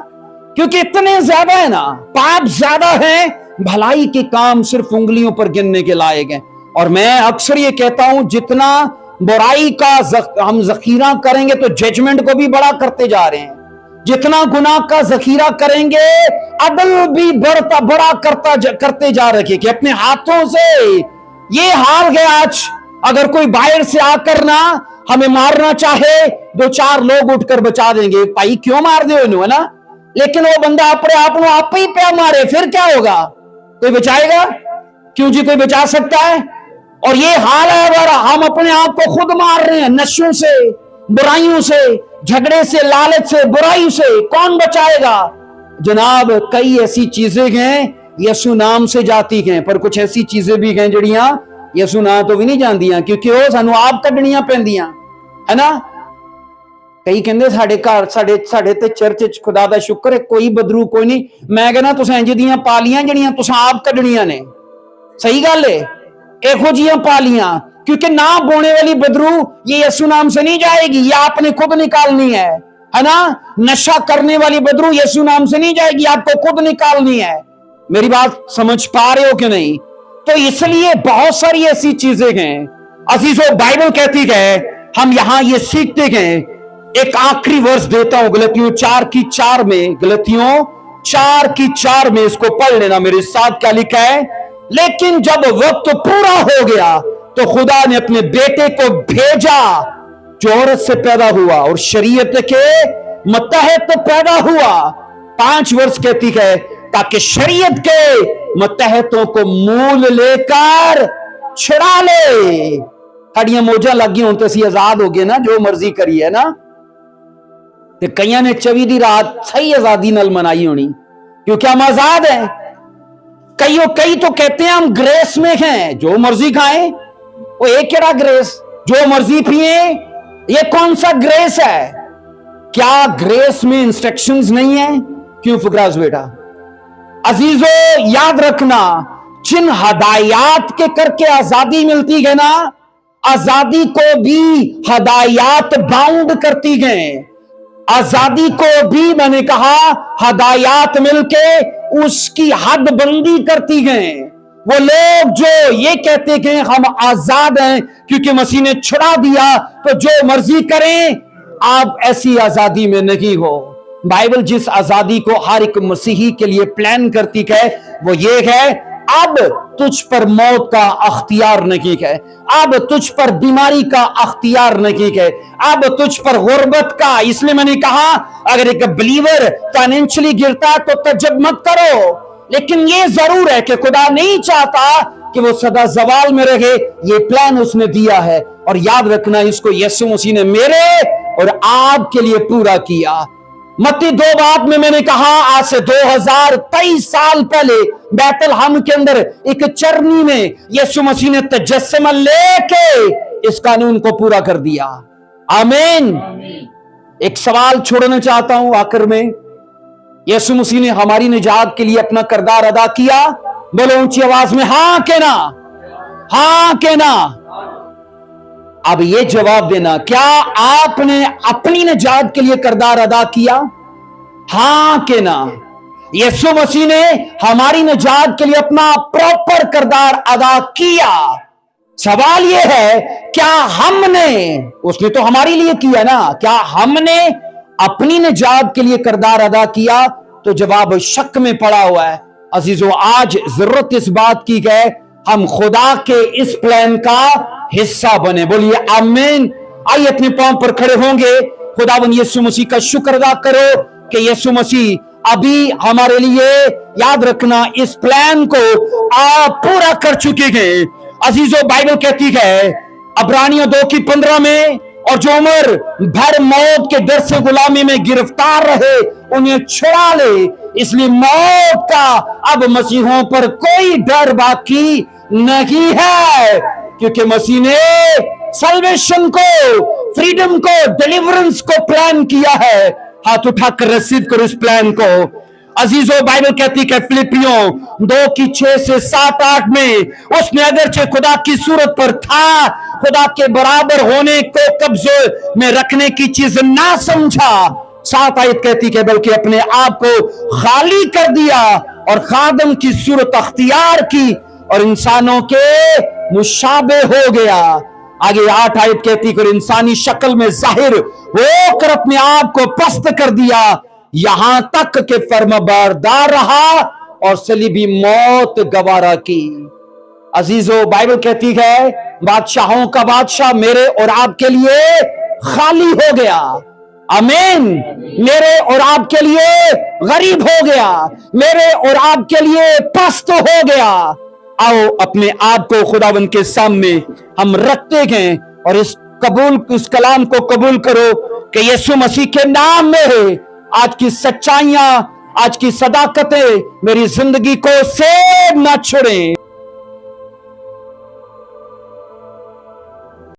क्योंकि इतने ज्यादा है ना, पाप ज्यादा है, भलाई के काम सिर्फ उंगलियों पर गिनने के लायक हैं। और मैं अक्सर ये कहता हूं जितना बुराई का हम जखीरा करेंगे तो जजमेंट को भी बड़ा करते जा रहे हैं। जितना गुनाह का जखीरा करेंगे अदल भी बड़ा करते जा रहे कि अपने हाथों से ये हाल है आज। अगर कोई बाहर से आकर ना हमें मारना चाहे 2-4 लोग उठकर बचा देंगे, भाई क्यों मार दो इन्हों, है ना। लेकिन वो बंदा अपने आप ही पे मारे फिर क्या होगा? कोई बचाएगा? क्यों जी, कोई बचा सकता है? और ये हाल है अगर हम अपने आप को खुद मार रहे हैं नशों से, बुराइयों से, झगड़े से, लालच से, बुराई से, कौन बचाएगा? जनाब कई ऐसी चीजें हैं यसु नाम से जाती हैं, पर कुछ ऐसी चीजें भी हैं जड़ियां यसु नाम तो भी नहीं जानदियां, क्योंकि वो सानू आप कढ़नियां पैंदियां, है ना। कई कहंदे साडे घर साडे ते चर्च च खुदा दा शुक्र है कोई बदरू कोई नहीं। मैं कहना तुसां इंज दियां पालियां जड़ियां तुसां आप कढ़नियां ने। सही गल है, एहो जियां पालियां, क्योंकि ना बोने वाली बदरू ये यसु नाम से नहीं जाएगी, ये आपने खुद निकालनी है ना। नशा करने वाली बदरू यसु नाम से नहीं जाएगी, आपको खुद निकालनी है। मेरी बात समझ पा रहे हो कि नहीं? तो इसलिए बहुत सारी ऐसी चीजें हैं अजीजों, बाइबल कहती है, हम यहां ये सीखते हैं। एक आखिरी वर्ष देता हूं गलतियों 4:4 में, गलतियों 4:4 में, इसको पढ़ लेना मेरे साथ। क्या लिखा है? लेकिन जब वक्त पूरा हो गया तो खुदा ने अपने बेटे को भेजा जो औरत से पैदा हुआ और शरीयत के मतहत पैदा हुआ। 5 वर्ष कहती है, ताकि शरीयत के मतहतों को मूल लेकर छुड़ा ले। हड्डियां मोजा लगी हों तो असी आजाद हो गए ना, जो मर्जी करिए ना। ते कईयां ने 24 दी रात सही आजादी नाल मनाई होनी, क्योंकि हम आजाद हैं। कई तो कहते हैं हम ग्रेस में हैं, जो मर्जी खाएं। वो एक केड़ा ग्रेस? जो मर्जी पिए, ये कौन सा ग्रेस है? क्या ग्रेस में इंस्ट्रक्शंस नहीं है? क्यों फुकराज बेटा? अजीजों, याद रखना, जिन हदायत के करके आजादी मिलती है ना, आजादी को भी हदायत बाउंड करती है। आजादी को भी, मैंने कहा, हदायत मिलके उसकी हद बंदी करती हैं। वो लोग जो ये कहते हैं हम आजाद हैं क्योंकि मसीह ने छुड़ा दिया तो जो मर्जी करें, आप ऐसी आजादी में नहीं हो। बाइबल जिस आजादी को हर एक मसीही के लिए प्लान करती है वो ये है, अब तुझ पर मौत का अख्तियार नहीं है, अब तुझ पर बीमारी का अख्तियार नहीं है, अब तुझ पर गुर्बत का। इसलिए मैंने कहा, अगर एक बिलीवर फाइनेंशियली गिरता तो तजब मत करो, लेकिन ये जरूर है कि खुदा नहीं चाहता कि वो सदा जवाल में रहे। ये प्लान उसने दिया है, और याद रखना, इसको यीशु मसीह ने मेरे और आपके लिए पूरा किया। मत्ती 2 में मैंने कहा, आज से 2023 साल पहले बैतलहम के अंदर एक चरनी में यीशु मसीह ने तजस्सुमा लेके इस कानून को पूरा कर दिया। आमीन। एक सवाल छोड़ना चाहता हूं आखिर में, यीशु मसीह ने हमारी निजात के लिए अपना किरदार अदा किया? बोलो ऊंची आवाज में, हां के ना? हां के ना? अब ये जवाब देना, क्या आपने अपनी निजात के लिए किरदार अदा किया? हां के ना? यीशु मसीह ने हमारी निजात के लिए अपना प्रॉपर किरदार अदा किया। सवाल यह है, क्या हमने, उसने तो हमारे लिए किया ना, क्या हमने अपनी निजात के लिए किरदार अदा किया? तो जवाब शक में पड़ा हुआ है। अजीजों, आज जरूरत इस बात की है हम खुदा के इस प्लान का हिस्सा बने। बोलिए आमीन। आइए अपने पांव पर खड़े होंगे। खुदावन यीशु मसीह का शुक्र अदा करो कि यीशु मसीह अभी हमारे लिए, याद रखना, इस प्लान को आप पूरा कर चुके हैं। अजीजों, बाइबल कहती है इब्रानियों 2:15 में, और जो उम्र भर मौत के डर से गुलामी में गिरफ्तार रहे उन्हें छुड़ा ले। इसलिए मौत का अब मसीहों पर कोई डर बाकी नहीं है, क्योंकि मसीह ने सल्वेशन को, फ्रीडम को, डिलीवरेंस को प्लान किया है। हाथ उठाकर रिसीव करो इस प्लान को। अजीजों, बाइबल कहती है फिलिपियों 2:6 से 7-8 में, उसने अगरचे खुदा की सूरत पर था, खुदा के बराबर होने को कब्जे में रखने की चीज ना समझा। 7 आयत कहती है, बल्कि अपने आप को खाली कर दिया और खादम की सूरत अख्तियार की और इंसानों के मुशाबे हो गया। आगे 8 आयत कहती है, इंसानी शक्ल में जाहिर होकर अपने आप को पस्त कर दिया, यहां तक के फर्माबरदार रहा और सलीबी मौत गवारा की। अजीजों, बाइबल कहती है बादशाहों का बादशाह मेरे और आपके लिए खाली हो गया। आमीन। मेरे और आपके लिए गरीब हो गया, मेरे और आपके लिए पस्त हो गया। आओ अपने आप को खुदावन के सामने हम रखते हैं और इस कलाम को कबूल करो कि यीशु मसीह के नाम में है। आज की सच्चाइयां, आज की सदाकतें मेरी जिंदगी को सेब ना छोड़ें।